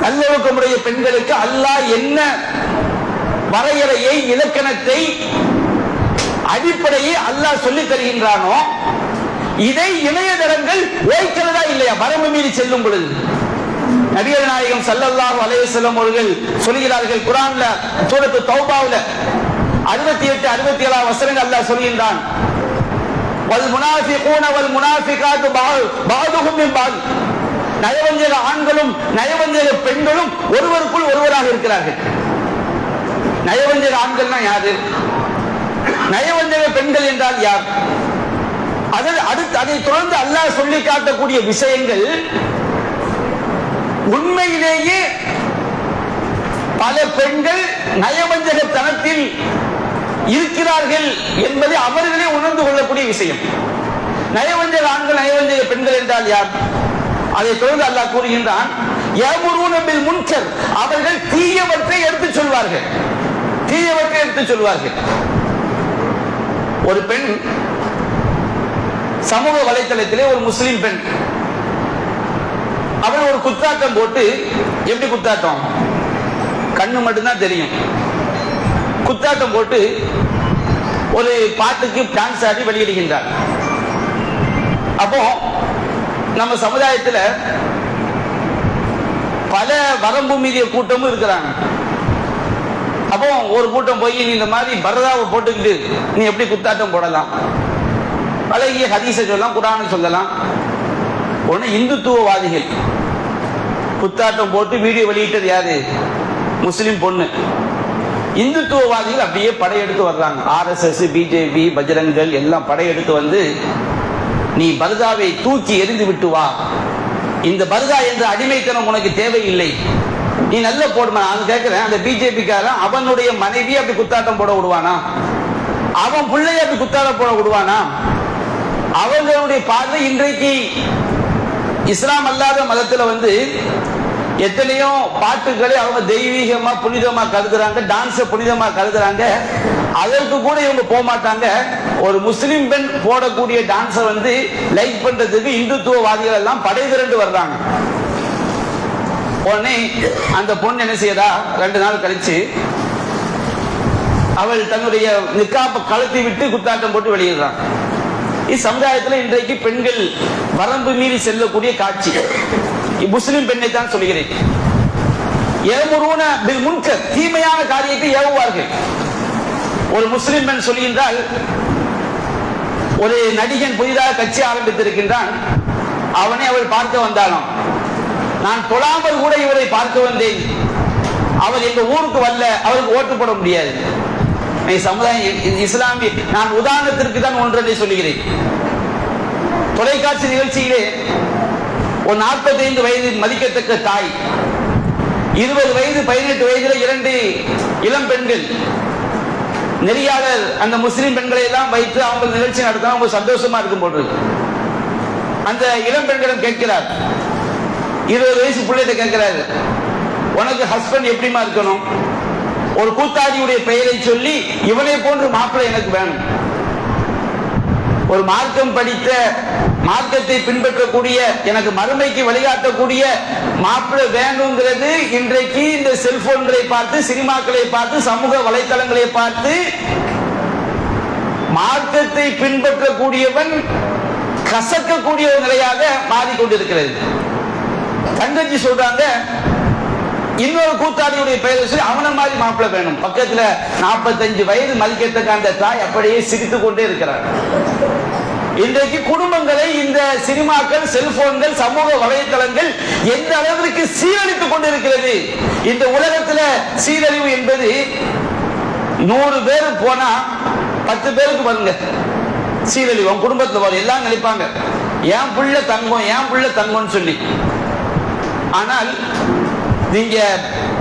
நல்லொழுக்கமுடைய பெண்களுக்கு அல்லாஹ் என்ன வரையறையை, இலக்கணத்தை, அடிப்படையை அல்லாஹ் சொல்லித் தருகின்றானோ இதை இணையதளங்கள் ஓய்க்கிறதா இல்லையா? வரம்பு மீறி செல்லும் பொழுது நபிகள் நாயகம் ஸல்லல்லாஹு அலைஹி வஸல்லம் அவர்கள் சொல்கிறார்கள், குர்ஆன்ல சூரத்து தௌபாவுல 68 67 வசனங்கள் அல்லாஹ் சொல்கின்றான், வல்முனாஃபிகூன வல்முனாஃபிகாத்து பஅதுஹும் மின் பஅத். நயவஞ்சக ஆண்களும் நயவஞ்சக பெண்களும் ஒருவருக்குள் ஒருவராக இருக்கிறார்கள். நயவஞ்சக ஆண்கள்னா யாரு? நயவஞ்சக பெண்கள் என்றால் யார்? அதை தொடர்ந்து அல்லாஹ் சொல்லி காட்டக்கூடிய விஷயங்கள் உண்மையிலேயே பல பெண்கள் நயவஞ்சகத்தனத்தில் இருக்கிறார்கள் என்பதை அவர்களே உணர்ந்து கொள்ளக்கூடிய விஷயம். நயவஞ்சக ஆண்கள் நயவஞ்சக பெண்கள் என்றால் யார்? அதை தொடர்ந்து அல்லாஹ் கூறுகின்றான், யஅமுருன பில் முன்கர், அவர்கள் தீயவற்றை எடுத்துச் சொல்வார்கள். தீயவற்றை எடுத்துச் சொல்வார்கள். ஒரு பெண் சமூக வலைத்தளத்திலே, ஒரு முஸ்லிம் பெண், அவள் ஒரு குத்தாட்டம் போட்டு, எப்படி குத்தாட்டம்? கண்ணு மட்டும்தான் தெரியும். குத்தாட்டம் போட்டு ஒரு பாட்டுக்கு டான்ஸ் ஆடி வெளியிடுகின்றார். அப்போ நம்ம சமுதாயத்தில் பல வரம்பு மீறிய கூட்டமும் இருக்கிறாங்க. அப்போ ஒரு கூட்டம் போய், நீ இந்த மாதிரி பரதாவை போட்டுக்கிட்டு நீ எப்படி குத்தாட்டம் போடலாம்? பழகிய ஹதீஸை சொல்லலாம், குர்ஆனை சொல்லலாம். ஒன்று இந்துத்துவவாதிகள் குத்தாட்டம் போட்டு வீடியோ வெளியிட்டது யாரு? முஸ்லிம் பொண்ணு. இந்துத்துவவாதிகள் அப்படியே படையெடுத்து வர்றாங்க. RSS, BJP, பஜ்ரங்கள் எல்லாம் படையெடுத்து வந்து, நீ பர்தாவை தூக்கி எரிந்து விட்டு வா, இந்த பர்தா என்ற அடிமைத்தனம் உனக்கு தேவையில்லை, நீ நல்ல போடுமா. நான் கேட்கிறேன், அந்த பிஜேபிக்காரன் அவனுடைய மனைவி அப்படி குத்தாட்டம் போட விடுவானா? அவன் பிள்ளைய அப்படி குத்தாட்டம் போட விடுவானா? அவங்களுடைய பார்வை இன்றைக்கு இஸ்லாம் அல்லாத மதத்துல வந்து எத்தனையோ பாட்டுகளை அவங்க தெய்வீகமா புனிதமா கருதுறாங்க, டான்ஸ புனிதமா கருதுறாங்க. அதற்கு கூட இவங்க போக மாட்டாங்க. ஒரு முஸ்லிம் பெண் போடக்கூடிய டான்ஸ வந்து லைக் பண்றதுக்கு இந்துத்துவவாதிகள் எல்லாம் படை திரண்டு வர்றாங்க. உடனே அந்த பொண்ணு என்ன செய்யறா, 2 நாள் கழிச்சு அவள் தன்னுடைய நிக்காப்பை கழட்டி விட்டு குத்தாட்டம் போட்டு வெளியிடுறான். இச்சமுதாயத்தில் இன்றைக்கு பெண்கள் வரம்பு மீறி செல்லக்கூடிய காட்சி. முஸ்லிம் பெண்ணை தான் சொல்கிறேன். யஅமுருன பில் முன்கர், தீமையான காரியத்தை ஏவுவார்கள். ஒரு முஸ்லிம் பெண் சொல்கின்றால், ஒரு நடிகன் புதிதாக கட்சி ஆரம்பித்திருக்கின்றான். அவனை அவள் பார்க்க வந்தாலும், நான் தொழாமல் கூட இவரை பார்க்க வந்தேன், அவர் எங்க ஊருக்கு வரல, அவருக்கு ஓட்டு போட முடியாது. சமுதாயம் இஸ்லாமிய, நான் உதாரணத்திற்கு தான் ஒன்றை சொல்லுகிறேன். தொலைக்காட்சி நிகழ்ச்சியிலே ஒரு 45 வயது மதிக்கத்தக்க தாய், 20 வயது 18 வயதுல 2 இளம் பெண்கள், நெறியாளர் அந்த முஸ்லிம் பெண்களை எல்லாம் வைத்து அவங்க நிகழ்ச்சி நடத்தினா அவங்க சந்தோஷமா இருக்கும் போது அந்த இளம் பெண்களிடம் கேட்கிறார், 20 வயசு பிள்ளைகிட்ட கேட்கிறாரு, உனக்கு ஹஸ்பண்ட் எப்படிமா இருக்கணும்? ஒரு கூத்தாடியுடைய பெயரை சொல்லி இவனை போன்று மாப்பிள்ளை எனக்கு வேணும். ஒரு மார்க்கம் படித்த, மார்க்கத்தை பின்பற்றக்கூடிய, எனக்கு மறுமைக்கு வழிகாட்டக்கூடிய மாப்பிள்ளை வேணுங்கிறது இன்றைக்கு இந்த செல்போன்களை பார்த்து, சினிமாக்களை பார்த்து, சமூக வலைத்தளங்களை பார்த்து மார்க்கத்தை பின்பற்றக்கூடியவன் கசக்கக்கூடிய ஒரு நிலையாக மாறிக்கொண்டிருக்கிறது. தங்கச்சி சொல்றாங்க, இன்னொரு கூத்தாடியுடைய பெயரை சொல்லி அவனை மாதிரி மாப்பிள்ளை வேணும். பக்கத்துல 45 வயது மதிக்கத்தக்க அந்த தாய் அப்படியே சிரித்துக் கொண்டே இருக்கிறார். இன்றைக்கு குடும்பங்களை இந்த சினிமாக்கள், செல்போன்கள், சமூக வலைத்தளங்கள் எந்த அளவிற்கு சீரழித்துக் கொண்டிருக்கிறது. இந்த உலகத்துல சீரழிவு என்பது 100 பேர் போனா 10 பேருக்கு வருங்க சீரழிவு. குடும்பத்தில் வரும், எல்லாம் நினைப்பாங்க என் புள்ள தங்கம், என் புள்ள தங்கம்னு சொல்லி. ஆனால் நீங்க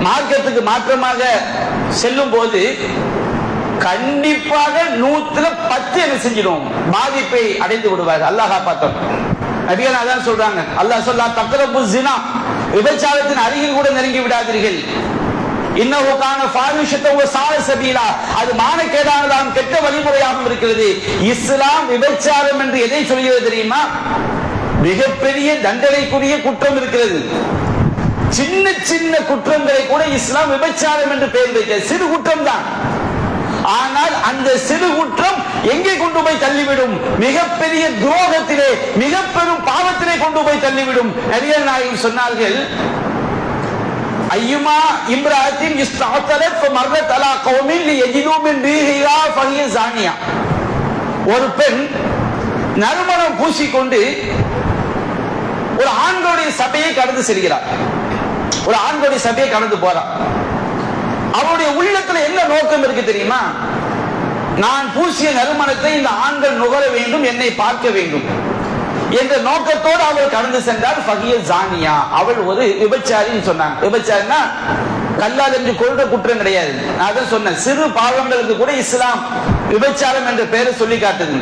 மார்க்கத்துக்கு மாற்றமாக செல்லும் போது கண்டிப்பாக 100% என்ன செஞ்சிடும், பாதிப்பை அடைந்து விடுவார்கள். அல்லாஹ் காப்பாற்றும். நபிகள் அதான் சொல்றாங்க, அல்லாஹ் சொல்லா தக்ரபு ஸினா, விபச்சாரத்தின் அருகில் கூட நெருங்கி விடாதீர்கள். இன்னஹு கான ஃபாஹிஷத்தன் வ ஸாஅ ஸபீலா, அது மானக்கேடானதாகவும் கெட்ட வழிமுறையாகவும் இருக்கிறது. இஸ்லாம் விபச்சாரம் என்று எதை சொல்கிறது தெரியுமா? மிகப்பெரிய தண்டனைக்குரிய குற்றம் இருக்கிறது. சின்ன சின்ன குற்றங்களை கூட இஸ்லாம் விபச்சாரம் என்று பெயர் வைக்க, சிறு குற்றம் தான். ஆனால் அந்த சிறு குற்றம் எங்கே கொண்டு போய் தள்ளிவிடும்? மிகப்பெரிய துரோகத்திலே, மிக பெரும் பாவத்திலே கொண்டு போய் தள்ளிவிடும். நபிகள் நாயகம் சொன்னார்கள், ஐயுமா இம்ராத்தின் இஸ்தாத்தலத் ஃபமர்ரத் அலா கௌமின் லியஜிது மின் ரீஹிஹா ஃபஹிய ஸானியா. ஒரு பெண் நறுமணம் பூசிக்கொண்டு ஒரு ஆண்களுடைய சபையை கடந்து செல்கிறார். ஒரு ஆண்களுடைய சபையை கடந்து போறான். அவருடைய உள்ளத்துல என்ன நோக்கம் இருக்கு தெரியுமா? நான் பூசிய நறுமணத்தை இந்த ஆண்கள் நுகர வேண்டும், என்னை பார்க்க வேண்டும் என்ற நோக்கத்தோடு அவள் கடந்து சென்றால் ஃபஹிய ஸானியா, அவள் ஒரு விபச்சாரின்னு சொன்னாங்க. விபச்சாரினா கல்லால் என்று கொள்ற குற்றம் கிடையாது. நான் தான் சொன்னேன், சிறு பாவங்களுக்கு கூட இஸ்லாம் விபச்சாரம் என்ற பெயரை சொல்லி காட்டுது.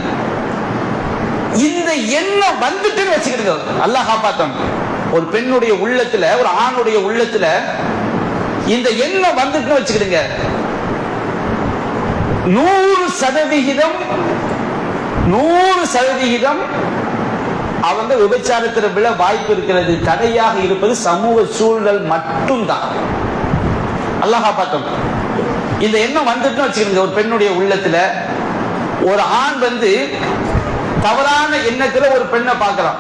இந்த எண்ணம் வந்துட்டு வச்சுக்கிட்டு அல்லாஹ் காப்பாத்தம். ஒரு பெண்ணுடைய உள்ளத்துல, ஒரு ஆணுடைய உள்ளத்துல இந்த எண்ணம் வந்துட்டு வச்சுக்கிடுங்க, 100% அவங்க விபச்சாரத்தில் விழ வாய்ப்பு இருக்கிறது. தடையாக இருப்பது சமூக சூழல் மட்டும்தான். அல்லாஹ் காப்பாத்தும். இந்த எண்ணம் வந்துட்டு வச்சுக்கிடுங்க. ஒரு பெண்ணுடைய உள்ளத்துல ஒரு ஆண் தவறான எண்ணத்துல ஒரு பெண்ணை பார்க்கிறான்.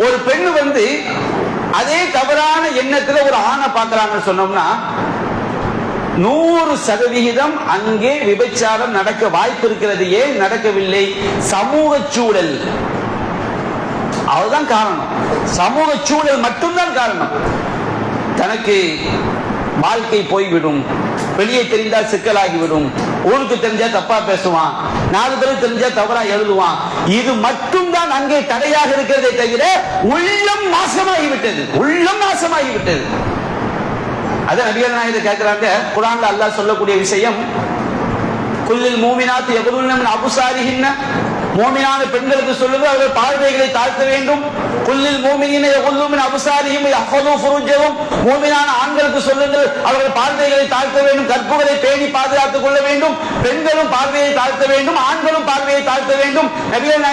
ஒரு பெண்ணு அதே தவறான எண்ணத்துல ஒரு ஆணை பார்க்கறாங்கன்னு சொன்னோம்னா 100% அங்கே விபச்சாரம் நடக்க வாய்ப்பு இருக்கிறது. ஏன் நடக்கவில்லை? சமூக சூழல், அதுதான் காரணம். சமூக சூழல் மட்டும்தான் காரணம். தனக்கு வாழ்க்கை போய்விடும், வெளியே தெரிந்தால் சிக்கலாகிவிடும், ஊருக்கு தெரிஞ்சா தப்பா பேசுவான், 4 பேருக்கு தெரிஞ்சா தவறா எழுதுவான். இது மட்டும்தான் அங்கே தடையாக இருக்கிறதே தவிர உள்ளம் நாசமாகிவிட்டது. உள்ளம் நாசமாகிவிட்டது. அதான் நபிகள் நாயகம் கேட்கிறாங்க, குர்ஆன்ல அல்லாஹ் சொல்லக்கூடிய விஷயம், குல்லில் மூமினாத் யகுதுல்ன மின் அப்சாரிஹின்ன, மூமினான பெண்களுக்கு சொல்லுங்க அவர்கள் பார்வைகளை தாழ்த்த வேண்டும். குல்லில் மூமினீன யகுது மின் அப்சாரிஹிம் யஹ்ஃபது ஃபுருஜஹும், மூமினான ஆண்களுக்கு சொல்லுங்கள் அவர்கள் பார்வைகளை தாழ்த்த வேண்டும், கற்புகளை பேணி பாதுகாத்துக் கொள்ள வேண்டும். பெண்களும் பார்வையை தாழ்த்த வேண்டும், ஆண்களும் பார்வையை தாழ்த்த வேண்டும். நபிகள்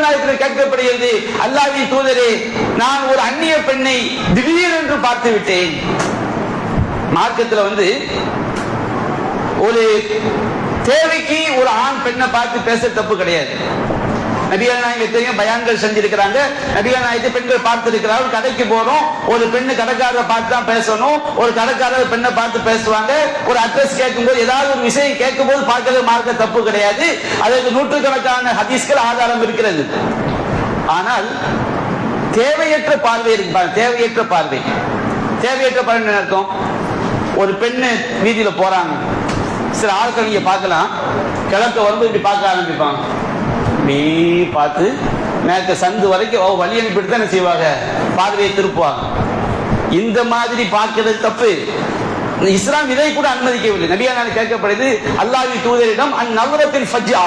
நாயகத்தில் கேட்கப்படுகிறது, அல்லாஹ்வின் தூதரே, நான் ஒரு அந்நிய பெண்ணை திடீரென்று பார்த்து விட்டேன். மார்க்கத்தில் ஒரு தேவைக்கு ஒரு ஆண் பெண்ணை பார்த்து பேச தப்பு கிடையாது. நபிகள் நாயகம் எத்தனையோ பயான்கள் செஞ்சிருக்கிறாங்க. நபிகள் நாயகத்தை பெண்கள் பார்த்திருக்கிறார்கள். கடைக்கு போறோம், ஒரு பெண்ணு கடைக்காரரை பார்த்து தான் பேசணும், ஒரு கடைக்காரர் பெண்ணை பார்த்து பேசுவாங்க. ஒரு அட்ரஸ் கேட்கும்போது ஏதாவது ஒரு விஷயம் கேட்கும் போது பார்க்கிறது மார்க்க தப்பு கிடையாது. அதற்கு நூற்றுக்கணக்கான ஹதீஸ்கள் ஆதாரம் இருக்கிறது. ஆனால் தேவையற்ற பார்வை இருக்கு. தேவையற்ற பார்வை என்ன அர்த்தம்? ஒரு பெண்ணு வீதியில போறாங்க, சில ஆட்கள் நீங்க பார்க்கலாம், கிழக்க வந்து இப்படி பார்க்க ஆரம்பிப்பாங்க, இப்படி பார்த்து மேற்க சந்து வரைக்கும் வழி அனுப்பிட்டு தான் என்ன செய்வாங்க, பார்வையை திருப்புவாங்க. இந்த மாதிரி பார்க்கிறது தப்பு. இஸ்லாம் இதை கூட அனுமதிக்கவில்லை. நபியானால் கேட்கப்படுது அல்லாஹ்வின் தூதரிடம் அந்நவரத்தில் ஃபஜ்ஆ,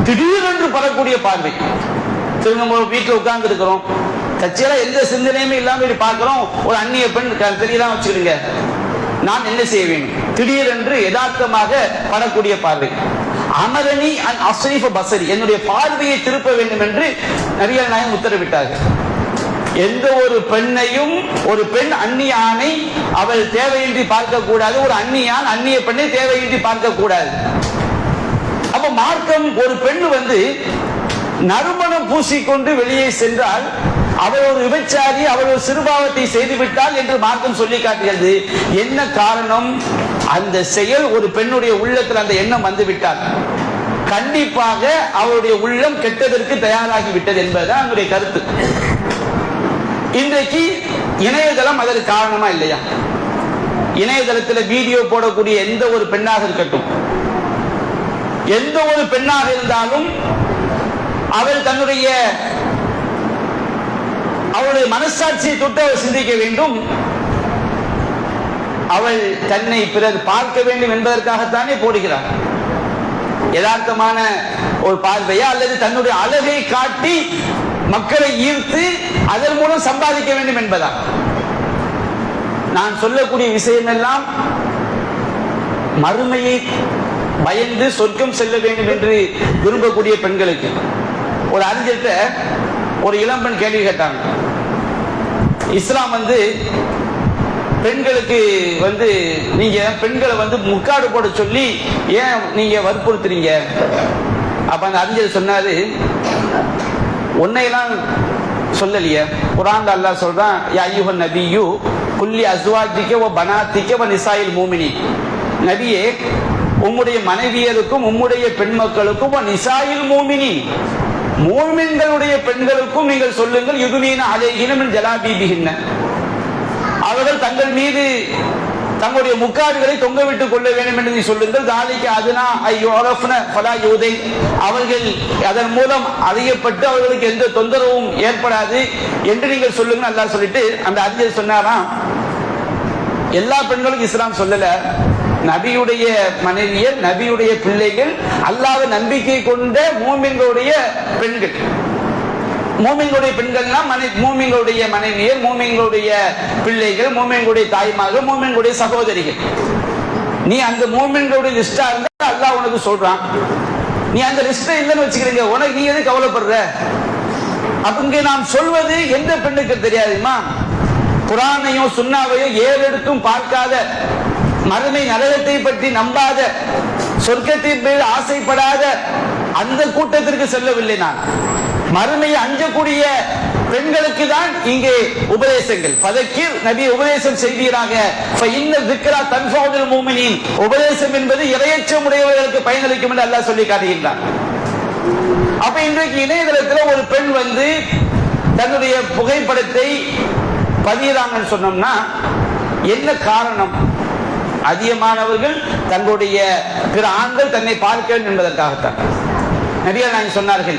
திடீரென்று படக்கூடிய பார்வை. திரும்ப வீட்டில் உட்கார்ந்து இருக்கிறோம், கட்சியெல்லாம் எந்த சிந்தனையுமே இல்லாம இப்படி பார்க்கிறோம், ஒரு அந்நிய பெண் தெரியலாம் வச்சுக்கிடுங்க, நான் என்ன செய்ய வேண்டும்? திடீரென்று யதார்த்தமாக படக்கூடிய பார்வை. அமரணி அன் அஸ்ரீஃப பஸரி, என்னுடைய பார்வையை திருப்ப வேண்டும் என்று நபிகள் நாயகம் உத்தரவிட்டார்கள். எந்த ஒரு பெண்ணையும், ஒரு பெண் அந்நிய ஆணை அவள் தேவையின்றி பார்க்க கூடாது, ஒரு அந்நியான் அந்நிய பெண்ணை தேவையின்றி பார்க்க கூடாது. அப்ப மார்க்கம் ஒரு பெண் வந்து நறுமணம் பூசிக்கொண்டு வெளியே சென்றால் அவள் ஒரு விபச்சாரி, அவள் ஒரு சிறுபாவத்தை செய்துவிட்டால் என்று மார்க்கம் சொல்லி காட்டுகிறது. என்ன காரணம்? அந்த செயல் ஒரு பெண்ணுடைய உள்ளத்தில் அந்த எண்ணம் வந்துவிட்டால் கண்டிப்பாக அவருடைய உள்ளம் கெட்டதற்கு தயாராகி விட்டது என்பதுதான் அவருடைய கருத்து. இன்றைக்கு இணையதளம் அதற்கு காரணமா இல்லையா? இணையதளத்தில் வீடியோ போடக்கூடிய எந்த ஒரு பெண்ணாக இருக்கட்டும், எந்த ஒரு பெண்ணாக இருந்தாலும் அவள் தன்னுடைய அவளுடைய மனசாட்சியை தொட்டு அவள் சிந்திக்க வேண்டும். அவள் தன்னை பிறர் பார்க்க வேண்டும் என்பதற்காகத்தானே போடுகிறார். யதார்த்தமான ஒரு பார்வையா அல்லது தன்னுடைய அழகை காட்டி மக்களை ஈர்த்து அதன் மூலம் சம்பாதிக்க வேண்டும் என்பதா? நான் சொல்லக்கூடிய விஷயம் எல்லாம் மறுமையை பயந்து சொர்க்கம் செல்ல வேண்டும் என்று விரும்பக்கூடிய பெண்களுக்கு. ஒரு அறிஞர்கிட்ட ஒரு இளம்பெண் கேள்வி கேட்டாங்க, இஸ்லாம் வந்து பெண்களுக்கு வந்து நீங்க பெண்களை வந்து முக்காடு போட சொல்லி ஏன் நீங்க வற்புறுத்துறீங்க? அப்ப அந்த அறிஞர் சொன்னாரு, உன்னையெல்லாம் சொல்லலையே, குர்ஆன்ல அல்லாஹ் சொல்றான், யா அய்யுஹன் நபியு குல்லி அஸ்வாஜிக வ பனாத்திக வ நிசாயில் மூமினீன், நபியே உம்முடைய மனைவியருக்கும் உம்முடைய பெண் மக்களுக்கும் நிசாயில் மூமினீன், மூமின்களுடைய பெண்களுக்கும் நீங்கள் சொல்லுங்கள், யுதுனீன அலைஹின மின் ஜலாபீபிஹின்ன, அவர்கள் தங்கள் மீது தங்களுடைய முக்காடுகளை தொங்க விட்டுக் கொள்ள வேண்டும் என்று சொல்லுங்கள். தாலிக்கு அதுனா ஐயோரஃப்ன ஃபலா யூதை, அவர்கள் அதன் மூலம் அறியப்பட்டு அவர்களுக்கு எந்த தொந்தரவும் ஏற்படாது என்று நீங்கள் சொல்லுங்கள் அல்லாஹ் சொல்லிட்டு அந்த அறிஞர் சொன்னாராம், எல்லா பெண்களுக்கும் இஸ்லாம் சொல்லல, நபியுடைய மனைவியர், நபியுடைய பிள்ளைகள், அல்லாஹ்வை நம்பிக்கை கொண்ட மூமின்களுடைய பெண்கள். மூமின்களுடைய பெண்கள்னா மூமின்களுடைய மனைவியர், மூமின்களுடைய பிள்ளைகள், மூமின்களுடைய தாய்மார்கள், மூமின்களுடைய சகோதரிகள். நீ அந்த மூமின்களுடைய லிஸ்டா இருந்தா அல்லாஹ் உனக்கு சொல்றான். நீ அந்த லிஸ்ட்ல இல்லைன்னு வச்சுக்கிறீங்க, உனக்கு நீ எது கவலைப்படுற? அப்ப இங்கே நாம் சொல்வது எந்த பெண்ணுக்கு தெரியாதுமா? குர்ஆனையும் சுன்னாவையும் ஏறெடுத்தும் பார்க்காத, மறுமை நரகத்தை பற்றி நம்பாத, சொர்க்கத்தை பேர் ஆசைப்படாத அந்த கூட்டத்திற்கு செல்லவில்லை. நான் மறுமையை அஞ்சக்கூடிய பெண்களுக்கு தான் இங்கே உபதேசங்கள். ஃபதக்கிர், நபி உபதேசம் செய்வீராக. ஃபஇன்ன ذிக்ரா தன்ஃபஉல் முஃமினீன், உபதேசம் என்பது இறையச்சம் உடையவர்களுக்கு பயனளிக்கும் என்று அல்லாஹ் சொல்லி காட்டுகின்றான். அப்ப இன்றைக்கு இணையதளத்தில் ஒரு பெண் வந்து தன்னுடைய புகைப்படத்தை பதியறாங்கன்னு சொன்னோம்னா என்ன காரணம்? அதிகமானவர்கள் தங்களுடைய பிற ஆண்கள் தன்னை பார்க்க வேண்டும் என்பதற்காகத்தான். நபிகள் நாயகம் சொன்னார்கள்,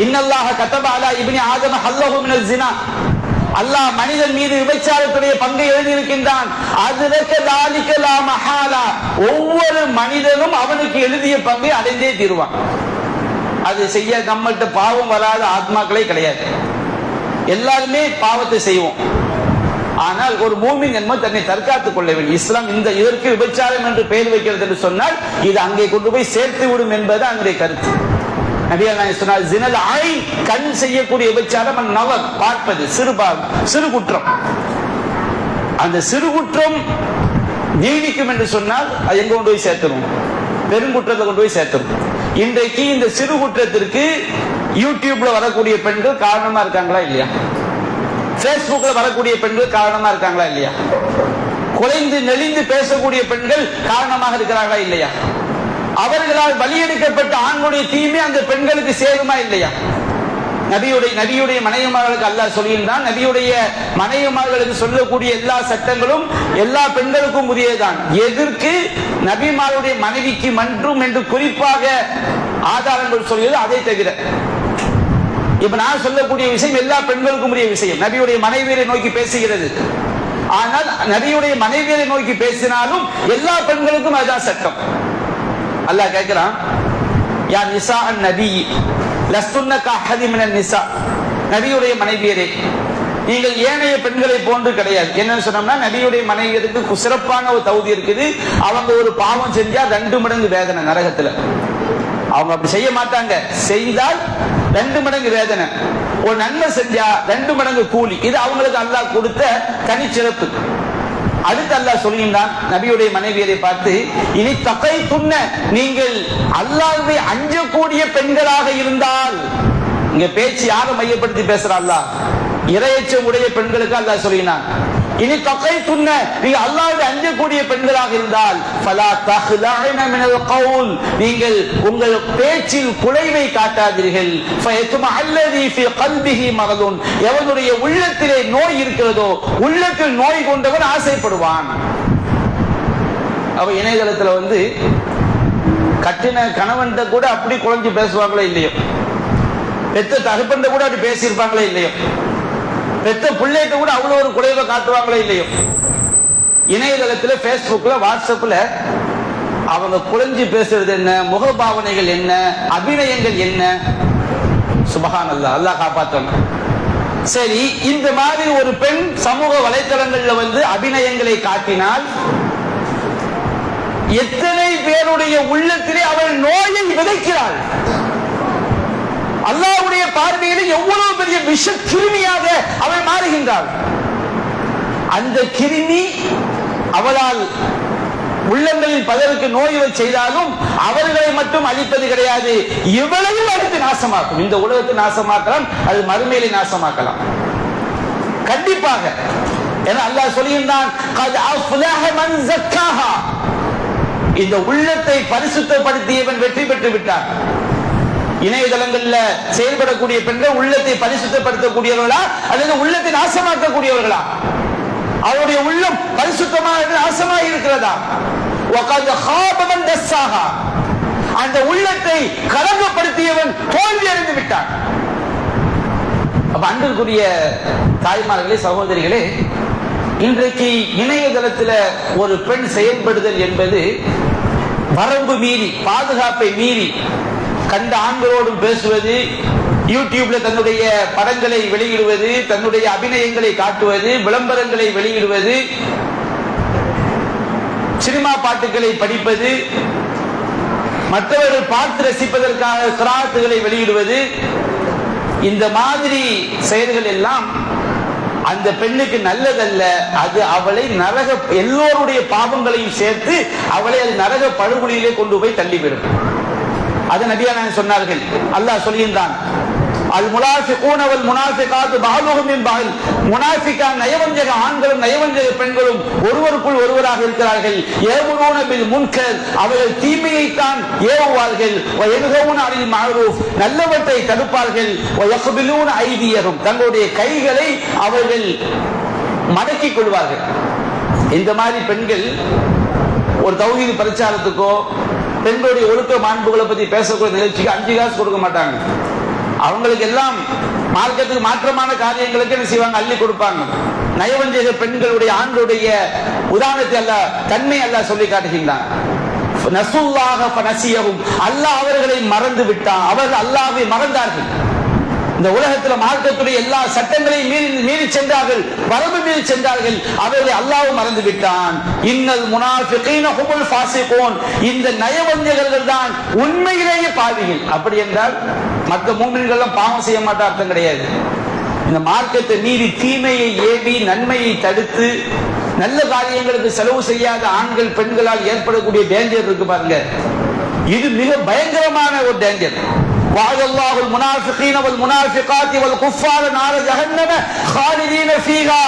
இன்னல்லாஹ கதப அலா இப்னி ஆதம ஹல்லஹு மினல் ஸினா, அல்லாஹ் மனிதன் மீது விபச்சாரத்துடைய பங்கை எழுதி இருக்கின்றான். அதுலக தாலிக லா மஹாலா, ஒவ்வொரு மனிதனும் அவனுக்கு எழுதிய பங்கை அடைந்தே தீருவான். அது செய்ய நம்மள்ட்ட பாவம் வராத ஆத்மாக்களே கிடையாது, எல்லாருமே பாவத்தை செய்வோம். ஆனால் ஒரு மூமின் என்பது தன்னை தற்காத்துக் கொள்ள வேண்டும். இஸ்லாம் இந்த இதற்கு விபச்சாரம் என்று பெயர் வைக்கிறது என்று சொன்னால் இது அங்கே கொண்டு போய் சேர்த்து விடும் என்பது அங்கே கருத்து. நபிகள் நாயகம் சொன்னார், ஜினல் ஐன், கண் செய்யக்கூடிய விபச்சாரம், நவர் பார்ப்பது, சிறு குற்றம். அந்த சிறு குற்றம் நீடிக்கும் என்று சொன்னால் அது எங்க கொண்டு போய் சேர்த்தணும்? பெருங்குற்றத்தை கொண்டு போய் சேர்த்தணும். இன்றைக்கு இந்த சிறு குற்றத்திற்கு யூடியூப்ல வரக்கூடிய பெண்கள் காரணமா இருக்காங்களா இல்லையா? பேஸ்புக்ல வரக்கூடிய பெண்கள் காரணமா இருக்காங்களா இல்லையா? குலைந்து நெளிந்து பேசக்கூடிய பெண்கள் காரணமாக இருக்கிறார்களா இல்லையா? அவர்களால் பலியெடுக்கப்பட்ட ஆண்களுடைய தீமை அந்த பெண்களுக்கு சேருமா இல்லையா? நபியுடைய மனைவிமார்களுக்கு அல்லாஹ் சொல்லியிருந்தான், நபியுடைய மனைவிமார்களுக்கு சொல்லக்கூடிய எல்லா சட்டங்களும் எல்லா பெண்களுக்கும் உரியதுதான். எதற்கு நபிமாருடைய மனைவிக்கு மன்றும் என்று குறிப்பாக ஆதாரங்கள் சொல்கிறது அதை தவிர. இப்ப நான் சொல்லக்கூடிய விஷயம் எல்லா பெண்களுக்கும் உரிய விஷயம். நபியுடைய மனைவியரை நோக்கி பேசுகிறது. ஆனால் நபியுடைய மனைவியரை நோக்கி பேசினாலும் எல்லா பெண்களுக்கும் அதுதான் சட்டம். அல்லாஹ் கேட்கிறான், யா நிசா நபி லஸ்துன்ன கஹதி மினன் நிசா, நபியுடைய மனைவியரே நீங்கள் ஏனைய பெண்களை போன்று கிடையாது. என்னன்னு சொன்னோம்னா, நபியுடைய மனைவியருக்கு சிறப்பான ஒரு தகுதி இருக்குது. அவங்க ஒரு பாவம் செஞ்சா 2 மடங்கு வேதனை நரகத்துல. அவங்க அப்படி செய்ய மாட்டாங்க, செய்தால் 2 மடங்கு வேதனை. ஒரு நன்மை செஞ்சா 2 மடங்கு கூலி. இது அவங்களுக்கு அல்லாஹ் கொடுத்த தனிச்சிறப்பு. அடுத்து அல்லாஹ் சொல்கின்றான் நபியுடைய மனைவியரை பார்த்து, இனி தகை துண்ண, நீங்கள் அல்லாஹ்வை அஞ்சக்கூடிய பெண்களாக இருந்தால். இங்க பேச்சு யாரை மையப்படுத்தி பேசுற? அல்லாஹ் இறையச்சம் உடைய பெண்களுக்கு அல்லாஹ் சொல்லினான், இனி தகை துண்ண, நீங்க அல்லாஹ்வை அஞ்சக்கூடிய பெண்களாக இருந்தால் ஃபலா தஹ்லஅன மினல் கவுல், நீங்கள் உங்கள் பேச்சில் குலைவை காட்டாதீர்கள். ஃபயத்மா அல்லதி ஃபீ கல்பிஹி மரதுன், எவனுடைய உள்ளத்திலே நோய் இருக்கிறதோ, உள்ளத்தில் நோய் கொண்டவன் ஆசைப்படுவான். அவ இணையதளத்துல கட்டின கணவன்கிட்ட கூட அப்படி குழஞ்சு பேசுவாங்களே இல்லையோ, பெத்த தகப்பன்கிட்ட கூட அப்படி பேசியிருப்பாங்களே இல்லையோ, பெத்த பிள்ளைகிட்ட கூட அவ்வளவு ஒரு குறைவை காட்டுவாங்களே இல்லையோ. இணையதளத்துல, பேஸ்புக்ல, வாட்ஸ்அப்ல அவங்க குழஞ்சு பேசுறது என்ன, முகபாவனைகள் என்ன, அபிநயங்கள் என்ன. சுப்ஹானல்லாஹ், அல்லாஹ் காப்பாற்றணும். சரி, இந்த மாதிரி ஒரு பெண் சமூக வலைத்தளங்கள்ல அபிநயங்களை காட்டினால் எத்தனை பேருடைய உள்ளத்திலே அவள் நோயை விதைக்கிறாள். அல்லாஹ்வுடைய பார்வையில் எவ்வளவு பெரிய விஷ கிருமியாக அவள் மாறுகின்றாள். அந்த கிருமி அவளால் உள்ளங்களில் பலருக்கு நோயை செய்தாலும் அவர்களை மட்டும் அழிப்பது கிடையாது, இவளையும் அடுத்து நாசமாக்கும். இந்த உலகத்தை நாசமாக்கலாம், அது மறுமையிலே நாசமாக்கலாம் கண்டிப்பாக. ஏன்னா அல்லாஹ் சொல்லுகின்றான், கத் அஃப்லஹ மன் ஸக்காஹா, இந்த உள்ளத்தை பரிசுத்தப்படுத்தியவன் வெற்றி பெற்று விட்டான். இணையதளங்கள்ல செயல்படக்கூடிய பெண்கள் உள்ளத்தை பரிசுத்தப்படுத்தக்கூடியவர்களா அல்லது உள்ளத்தை நாசமாக்கக்கூடியவர்களா? அவருடைய உள்ளம் பரிசுத்தமாக நாசமாக இருக்கிறதா? வகத் ஹாப மன் தஸ்ஸாஹா, அந்த உள்ளத்தை கலங்கப்படுத்தியவன் தோல்வி அடைந்து விட்டான். அப்ப அன்பிற்குரிய தாய்மார்களே, சகோதரிகளே, இன்றைக்கு இணையதளத்தில் ஒரு பெண் செயல்படுதல் என்பது வரம்பு மீறி, பாதுகாப்பை மீறி கண்ட ஆண்களோடும் பேசுவது, யூடியூப்ல தன்னுடைய படங்களை வெளியிடுவது, தன்னுடைய அபிநயங்களை காட்டுவது, விளம்பரங்களை வெளியிடுவது, சினிமா பாட்டுகளை படிப்பது, மற்றவர்கள் பார்த்து ரசிப்பதற்காக கிராத்துகளை வெளியிடுவது, இந்த மாதிரி செயல்கள் எல்லாம் அந்த பெண்ணுக்கு நல்லதல்ல. அது அவளை நரக, எல்லோருடைய பாவங்களையும் சேர்த்து அவளை அது நரக படுகொலியிலே கொண்டு போய் தள்ளிவிடும். அது நபியான சொன்னார்கள். அல்லாஹ் சொல்கின்றான், அல் முனாஃபிகூன வல் முனாஃபிகாத்து பஅதுஹும் மின் பஅத், முனாஃபிகான் நயவஞ்சக ஆண்களும் நயவஞ்சக பெண்களும் ஒருவருக்குள் ஒருவராக இருக்கிறார்கள். யஅமுரூன பில் முன்கர், அவர்கள் தீமையை தான் ஏவுவார்கள். வ யன்ஹவுன அனில் மஅரூஃப், நல்லவற்றை தடுப்பார்கள். வ யக்பிலூன ஐதியஹும், தங்களுடைய கைகளை அவர்கள் மடக்கிக் கொள்வார்கள். இந்த மாதிரி பெண்கள் ஒரு தௌஹீத் பிரச்சாரத்துக்கோ பெண்களுடைய ஒழுக்க மாண்புகளை பத்தி பேசக்கூடிய நிகழ்ச்சிக்கு 5 காசு கொடுக்க மாட்டாங்க. அவங்களுக்கு எல்லாம் மார்க்கத்துக்கு மாற்றமான காரியங்களுக்கு என்ன செய்வாங்க, அள்ளி கொடுப்பாங்க. நயவஞ்சக பெண்களுடைய ஆண்களுடைய உதாரணத்தை அல்ல, தன்மை அல்ல சொல்லி காட்டுகின்றான். நசுல்லாஹ ஃபனசியஹும், அல்லாஹ் அவர்களை மறந்து விட்டான், அவர்கள் அல்லாஹ்வை மறந்தார்கள். இந்த உலகத்தில் மார்க்கத்துடைய எல்லா சட்டங்களையும் மீறி சென்றார்கள், வரம்பு மீறி சென்றார்கள், அவர்களை அல்லாஹ் மறந்து விட்டான். இன்னல் முனாஃபிகீன ஹுமுல் ஃபாஸிகூன், இந்த நயவஞ்சகர்கள் தான் உண்மையிலேயே பாவிகள். அப்படி என்றால் மற்ற மூமின்கள் பாவம் செய்ய மாட்டா அர்த்தம் கிடையாது. இந்த மார்க்கத்தை மீறி தீமையை ஏவி நன்மையை தடுத்து நல்ல காரியங்களுக்கு செலவு செய்யாத ஆண்கள் பெண்களால் ஏற்படக்கூடிய டேஞ்சர் இருக்கு பாருங்க, இது மிக பயங்கரமான ஒரு டேஞ்சர். வஅதல்லாஹுல் முனாஃபிகீன வல் முனாஃபிகாத்தி வல் குஃபார நார ஜஹன்னம ஹாலிதீன ஃபீஹா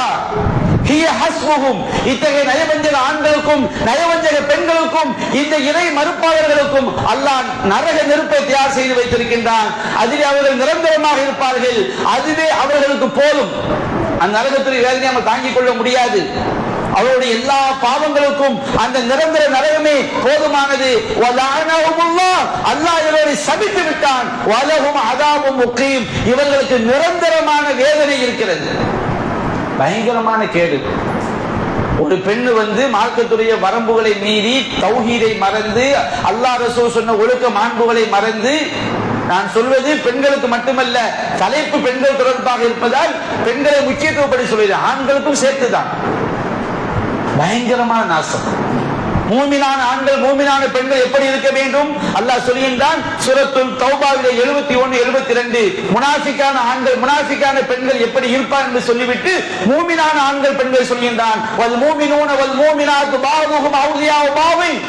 ஹிய ஹஸ்புஹும். இத்தகைய நயவஞ்சக ஆண்களுக்கும் நயவஞ்சக பெண்களுக்கும் இந்த இறை மறுப்பாளர்களுக்கும் அல்லாஹ் நரக நெருப்பை தயார் செய்து வைத்திருக்கின்றான். அதிலே அவர்கள் நிரந்தரமாக இருப்பார்கள். அதுவே அவர்களுக்கு போதும். அந்த நரகத்துடைய வேதனை நம்ம தாங்கிக் கொள்ள முடியாது. அவருடைய எல்லா பாவங்களுக்கும் அந்த நிரந்தர நரகமே போதுமானது. அல்லாஹ் இவரை சபித்து விட்டான். வலஹும் அதாபும் முகீம். இவர்களுக்கு நிரந்தரமான வேதனை இருக்கிறது. பயங்கரமான கேடு. ஒரு பெண்ணு மார்க்கத்துடைய வரம்புகளை மீறி தௌஹீதை மறந்து அல்லாஹ் ரசூல் சொன்ன ஒழுக்க மாண்புகளை மறந்து, நான் சொல்வது பெண்களுக்கு மட்டுமல்ல, தலைப்பு பெண்கள் தொடர்பாக இருப்பதால் பெண்களை முக்கியத்துவப்படி சொல்லுகிறேன், ஆண்களுக்கும் சேர்த்துதான். பயங்கரமான நாசம். மூமினான ஆண்கள் மூமினான பெண்கள் எப்படி இருக்க வேண்டும் அல்லாஹ் சொல்கின்றான் சூரத்துல் தௌபாவிலே 71 72. முனாஃபிக்கான ஆண்கள் முனாஃபிக்கான பெண்கள் எப்படி இருப்பார் என்று சொல்லிவிட்டு மூமினான ஆண்கள் பெண்கள் சொல்கின்றான் வல் மூமினூன வல் மூமினாத்து பாதுஹும் அவுலியாஉ பாவின்.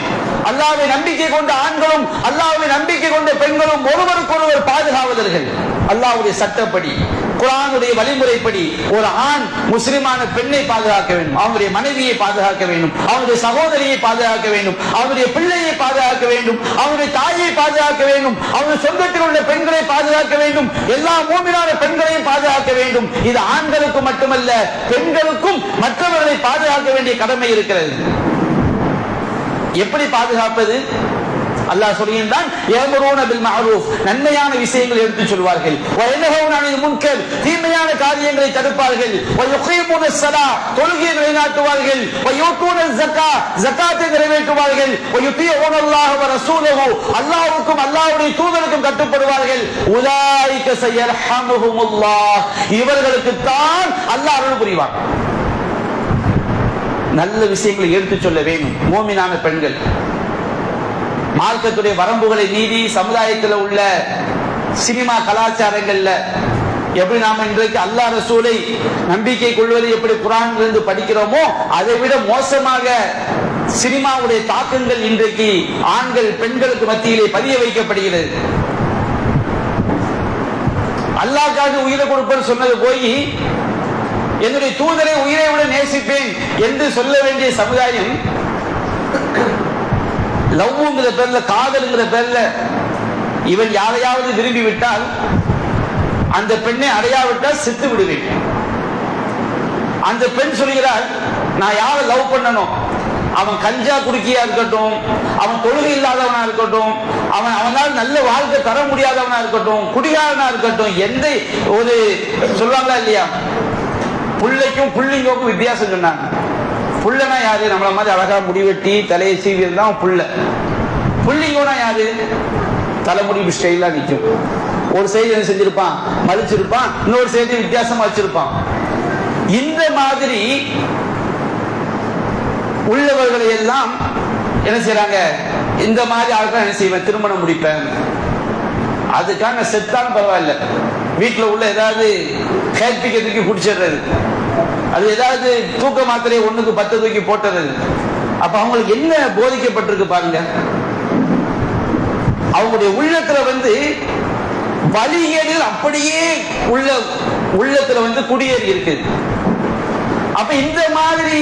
அல்லாஹ்வை நம்பிக்கை கொண்ட ஆண்களும் அல்லாஹ்வை நம்பிக்கை கொண்ட பெண்களும் ஒருவருக்கொருவர் பாதுகாவலர்கள். அல்லாஹ்வுடைய சட்டப்படி குர்ஆனுடைய வழிமுறைப்படி ஒரு ஆண் முஸ்லிமான பெண்ணை பாதுகாக்க வேண்டும், அவருடைய மனைவியை பாதுகாக்க வேண்டும், அவருடைய சகோதரியை பாதுகாக்க வேண்டும், அவருடைய பிள்ளையை பாதுகாக்க வேண்டும், அவருடைய தாயை பாதுகாக்க வேண்டும், அவருடைய சொந்தத்தில் உள்ள பெண்களை பாதுகாக்க வேண்டும், எல்லா மூமினான பெண்களையும் பாதுகாக்க வேண்டும். இது ஆண்களுக்கு மட்டுமல்ல, பெண்களுக்கும் மற்றவர்களை பாதுகாக்க வேண்டிய கடமை இருக்கிறது. எப்படி பாதுகாப்பது? அல்லாஹ் சொல்கின்றான் யஅமுரூன பில் மஅரூஃப், நன்மையான விஷயங்களை எடுத்துச் சொல்வார்கள், வ யன்ஹவுன அனில் முன்கர், தீமையான காரியங்களை தடுப்பார்கள், வ யுகீமுனஸ் ஸலாத், தொழுகையை நிலைநாட்டுவார்கள், வ யூதூன ஸக்கா, ஸகாத்தை நிறைவேற்றுவார்கள், வ யுதீஊன அல்லாஹ் வ ரசூலஹு, அல்லாஹ்வுக்கும் அல்லாஹ்வுடைய தூதருக்கும் கட்டுப்படுவார்கள். உலாயிக ஸயர்ஹமுஹுமுல்லாஹ், இவர்களுக்கு தான் அல்லாஹ் அருள் புரிவார். நல்ல விஷயங்களை எடுத்துச் சொல்ல வேண்டும் மூமினான பெண்கள். மார்க்கத்துடைய வரம்புகளை மீறி சமுதாயத்தில் உள்ள சினிமா கலாச்சாரங்கள்ல எப்படி நாம இன்றைக்கு அல்லாஹ் ரசூலை நம்பிக்கை கொள்வதை எப்படி குர்ஆனிலிருந்து படிக்கிறோமோ அதை விட மோசமாக சினிமாவுடைய தாக்கங்கள் இன்றைக்கு ஆண்கள் பெண்களுக்கு மத்தியிலே பதிய வைக்கப்படுகிறது. அல்லாஹ்க்காக உயிரை கொடுப்பேன் சொன்னது போய் என்னுடைய தூதரை உயிரை விட நேசிப்பேன் என்று சொல்ல வேண்டிய சமுதாயம் லவ்ங்கிற பேர்ல காதல்ங்கிற பேர்ல இவன் யாரையாவது விரும்பி விட்டால் அந்த பெண்ணை அடையாவிட்டால் செத்து விடுவேன். அந்த பெண் சொல்கிறாள், நான் யாரை லவ் பண்ணணும், அவன் கஞ்சா குடிக்கியா இருக்கட்டும், அவன் தொழுகை இல்லாதவனா இருக்கட்டும், அவனால் நல்ல வாழ்க்கை தர முடியாதவனா இருக்கட்டும், குடிகாரனா இருக்கட்டும், எந்த ஒரு சொல்லுவாங்களா இல்லையா, புள்ளைக்கும் புள்ளிங்கோக்கும் வித்தியாசம் சொன்னாங்க. புள்ளனா யாரு? நம்மள மாதிரி அழகா முடிவெட்டி தலையை சீவியது தான் புள்ள. புள்ளிங்கோனா யாரு? தலைமுடி ஸ்டைலா நிற்கும். ஒரு செய்தி என்ன செஞ்சிருப்பான், மதிச்சிருப்பான், இன்னொரு செய்தி வித்தியாசமா வச்சிருப்பான். இந்த மாதிரி உள்ளவர்களை எல்லாம் என்ன செய்யறாங்க, இந்த மாதிரி ஆட்கள் என்ன செய்வேன், திருமணம் முடிப்பேன், அதுக்காக செத்தாலும் பரவாயில்ல, வீட்டில் உள்ள ஏதாவது கேட்பிக்கிறதுக்கு குடிச்சிடுறது, அது ஏதாவது தூக்க மாத்திரையை 1க்கு 10 தூக்கி போட்டுறது. அப்ப அவங்களுக்கு என்ன போதிக்கப்பட்டிருக்கு பாருங்க. அவங்களுடைய உள்ளத்துல வழிகளில் அப்படியே உள்ளத்துல குடியேறி இருக்கு. அப்ப இந்த மாதிரி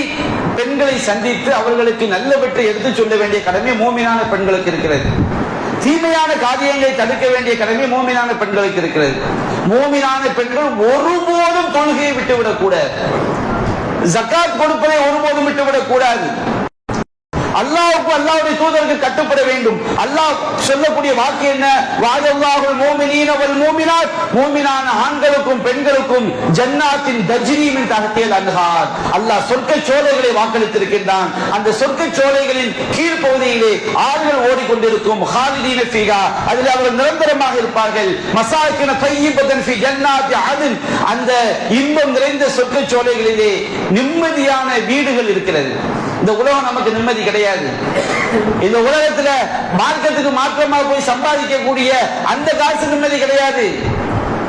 பெண்களை சந்தித்து அவர்களுக்கு நல்லவற்றை எடுத்து சொல்ல வேண்டிய கடமை மூமினான பெண்களுக்கு இருக்கிறது. தீமையான காரியங்களை தடுக்க வேண்டிய கடமை மூமினான பெண்களுக்கு இருக்கிறது. மூமினான பெண்கள் ஒருபோதும் தொழுகையை விட்டுவிடக் கூடாது, ஜகாத் கொடுப்பதை ஒருபோதும் விட்டுவிடக் கூடாது. அல்லாஹ்வுக்கு அல்லாஹ்வுடைய தூதருக்கு கட்டுப்பட வேண்டும். அல்லாஹ் சொல்லக்கூடிய வாக்கு என்ன? வஅதல்லாஹுல் முஃமினீன வல் முஃமினாத், மூமினான ஆண்களுக்கும் பெண்களுக்கும் ஜன்னாத்தின் தஜ்ரி மின் தஹ்தில் அன்ஹார், அல்லாஹ் சொர்க்க சோலைகளை வாக்களித்திருக்கின்றான். அந்த சொர்க்க சோலைகளின் கீழ் பகுதியிலே ஆறுகள் ஓடிக்கொண்டிருக்கும். ஹாலிதீன ஃபீஹா, அதில் அவர்கள் நிரந்தரமாக இருப்பார்கள். மசாகின தய்யிபத்தன் ஃபீ ஜன்னாத்தி அத்ன், அந்த இன்பம் நிறைந்த சொர்க்க சோலைகளிலே நிம்மதியான வீடுகள் இருக்கிறது. இந்த உலகம் நமக்கு நிம்மதி கிடையாது. இந்த உலகத்துல மார்க்கத்துக்கு மாற்றமாக போய் சம்பாதிக்கக்கூடிய அந்த காசு நிம்மதி கிடையாது.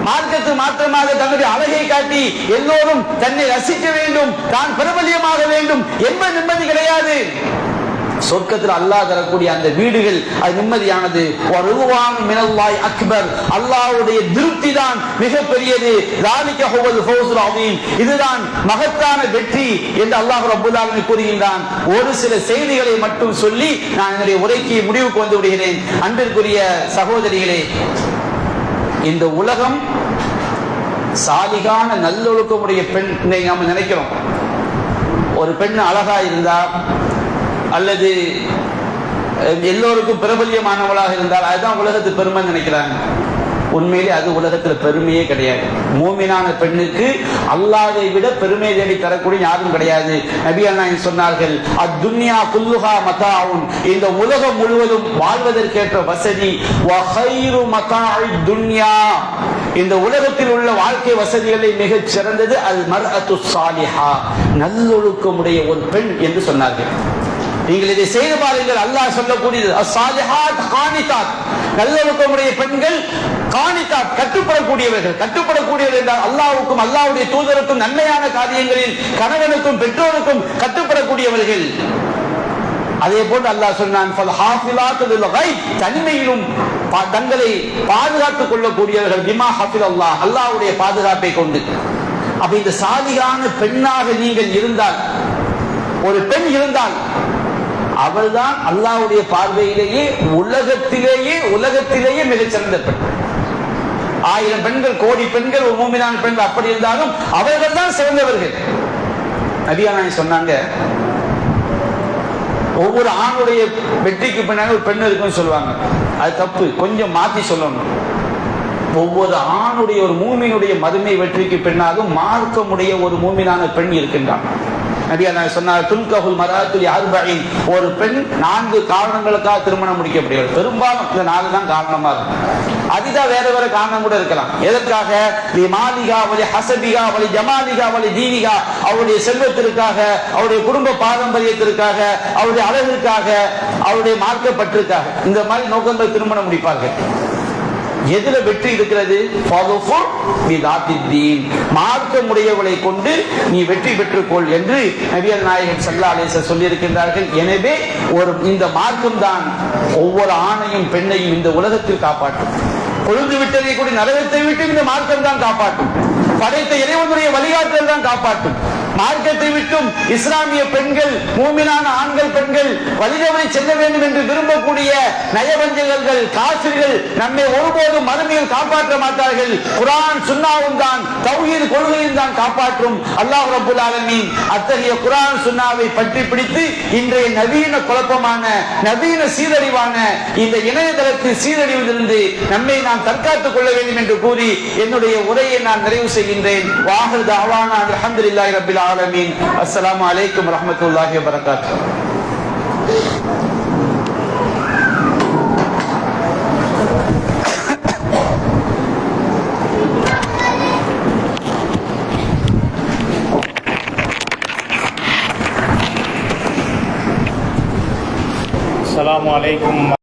மார்க்கத்துக்கு மாற்றமாக தன்னுடைய அழகை காட்டி எல்லோரும் தன்னை ரசிக்க வேண்டும், தான் பிரபல்யமாக வேண்டும் என்பது நிம்மதி கிடையாது. சொர்க்கத்தில் அல்லாஹ் தரக்கூடிய அந்த வீடுகள் அது நிம்மதியானது. அக்பர், அல்லாஹ்வுடைய திருப்தி தான் மிகப்பெரியது. இதுதான் மகத்தான வெற்றி என்று அல்லாஹ் ரப்பல் ஆலமீன் கூறுகின்றான். ஒரு சில செய்திகளை மட்டும் சொல்லி நான் என்னுடைய உரைக்கு முடிவுக்கு வந்து விடுகிறேன். அன்பிற்குரிய சகோதரிகளே, இந்த உலகம் சாலிகான நல்லொழுக்கமுடைய பெண் நாம நினைக்கிறோம். ஒரு பெண் அழகா இருந்தா அல்லது எல்லோருக்கும் பிரபல்யமானவளாக இருந்தால் அதுதான் உலகத்து பெருமை நினைக்கிறாங்க. உண்மையிலே அது உலகத்தில் பெருமையே கிடையாது. மூமினான பெண்ணுக்கு அல்லாஹ்வை விட பெருமை தேடி தரக்கூடிய யாரும் கிடையாது. நபிகள் நாயகம் சொன்னார்கள், அத்துன்யா குல்லுஹா மதாஉன், இந்த உலகம் முழுவதும் வாழ்வதற்கேற்ற வசதி. வகைரு மதாஇ துன்யா, இந்த உலகத்தில் உள்ள வாழ்க்கை வசதிகளில் மிகச் சிறந்தது அல் மர்அத்து ஸாலிஹா, நல்லொழுக்கமுடைய ஒரு பெண் என்று சொன்னார்கள். நீங்கள் இதை செய்து பாருங்கள். அல்லாஹ் சொல்லக்கூடியது அஸ்ஸாலிஹாத் கானிதாத், நல்லொழுக்கமுடைய பெண்கள் கானிதாத், கட்டுப்படக்கூடியவர்கள். கட்டுப்படக்கூடியவர்கள் என்றால் அல்லாஹ்வுக்கும் அல்லாஹ்வுடைய தூதருக்கும் நன்மையான காரியங்களில் கணவனுக்கும் பெற்றோருக்கும் கட்டுப்படக்கூடியவர்கள். அதே போன்று அல்லாஹ் சொன்னான், தனிமையிலும் தங்களை பாதுகாத்துக் கொள்ளக்கூடியவர்கள். பிமா ஹஃபிதல்லாஹ், அல்லாஹ்வுடைய பாதுகாப்பை கொண்டு. அப்ப இந்த சாலிகான பெண்ணாக நீங்கள் இருந்தால், ஒரு பெண் இருந்தால் அவள்தான் அல்லாஹ்வுடைய பார்வையிலேயே உலகத்திலேயே மிகச்சிறந்த பெண். 1000 பெண்கள், கோடி பெண்கள், ஒரு மூமினான பெண்கள் அப்படி இருந்தாலும் அவர்கள் தான் சிறந்தவர்கள். நபிகள் நாயகம் சொன்னாங்க, ஒவ்வொரு ஆணுடைய வெற்றிக்கு பின்னாடி ஒரு பெண் இருக்குன்னு சொல்லுவாங்க. அது தப்பு, கொஞ்சம் மாத்தி சொல்லணும். ஒவ்வொரு ஆணுடைய, ஒரு மூமினுடைய மறுமை வெற்றிக்கு பின்னாலும் மார்க்கமுடைய ஒரு மூமினான பெண் இருக்கின்றான். நபிகள் நாயகம் சொன்னார், துன்கஹுல் மர்அத்து லிஅர்பஇன், ஒரு பெண் 4 காரணங்களுக்காக திருமணம் முடிக்கப்படுகிறது. பெரும்பாலும் இந்த 4 தான் காரணமா இருக்கும். அதுதான் வேற வேற காரணம் கூட இருக்கலாம். எதற்காக? லிமாலிகா வலி ஹஸபிகா வலி ஜமாலிகா வலி தீனிகா, அவருடைய செல்வத்திற்காக, அவருடைய குடும்ப பாரம்பரியத்திற்காக, அவருடைய அழகிற்காக, அவருடைய மார்க்கப்பட்டிற்காக, இந்த மாதிரி நோக்கங்கள் திருமணம் முடிப்பார்கள். எதுல வெற்றி இருக்கிறது? மார்க்கமுடையவளை கொண்டு நீ வெற்றி பெற்றுக்கொள் என்று நபிகள் நாயகம் ஸல்லல்லாஹு அலைஹி வஸல்லம் சொல்லி இருக்கின்றார்கள். எனவே இந்த மார்க்கம் தான் ஒவ்வொரு ஆணையும் பெண்ணையும் இந்த உலகத்தில் காப்பாற்றும். கொழுந்து விட்டதை கூட நரகத்தை விட்டு இந்த மார்க்கம் தான் காப்பாற்றும். படைத்த இறைவனுடைய வழிகாட்டல் தான் காப்பாற்றும். மார்க்கத்தை விட்டும் இஸ்லாமிய பெண்கள், மூமினான ஆண்கள், பெண்கள் வழிதவறி செல்ல வேண்டும் என்று விரும்பக்கூடிய நயவஞ்சகர்கள், காஃபிர்கள் நம்மை ஒருபோதும் மறுமையில் காப்பாற்ற மாட்டார்கள். குர்ஆன் சுன்னாவும் தான், தௌஹீத் கொள்கையும் தான் காப்பாற்றும். அல்லாஹ் ரப்பல் ஆலமீன் அத்தகைய குர்ஆன் சுன்னாவை பற்றி பிடித்து இன்றைய நவீன குழப்பமான, நவீன சீரழிவான இந்த இணையதளத்தில் சீரழிவதிலிருந்து நம்மை நாம் தற்காத்துக் கொள்ள வேண்டும் என்று கூறி என்னுடைய உரையை நான் நிறைவு செய்கின்றேன். வாஹிர் தஅவானா அல்ஹம்துலில்லாஹி ரப்பில் ஆலமீன். அஸ்ஸலாமு அலைக்கும் வரஹ்மத்துல்லாஹி வபரகாத்துஹு. அஸ்ஸலாமு அலைக்கும்.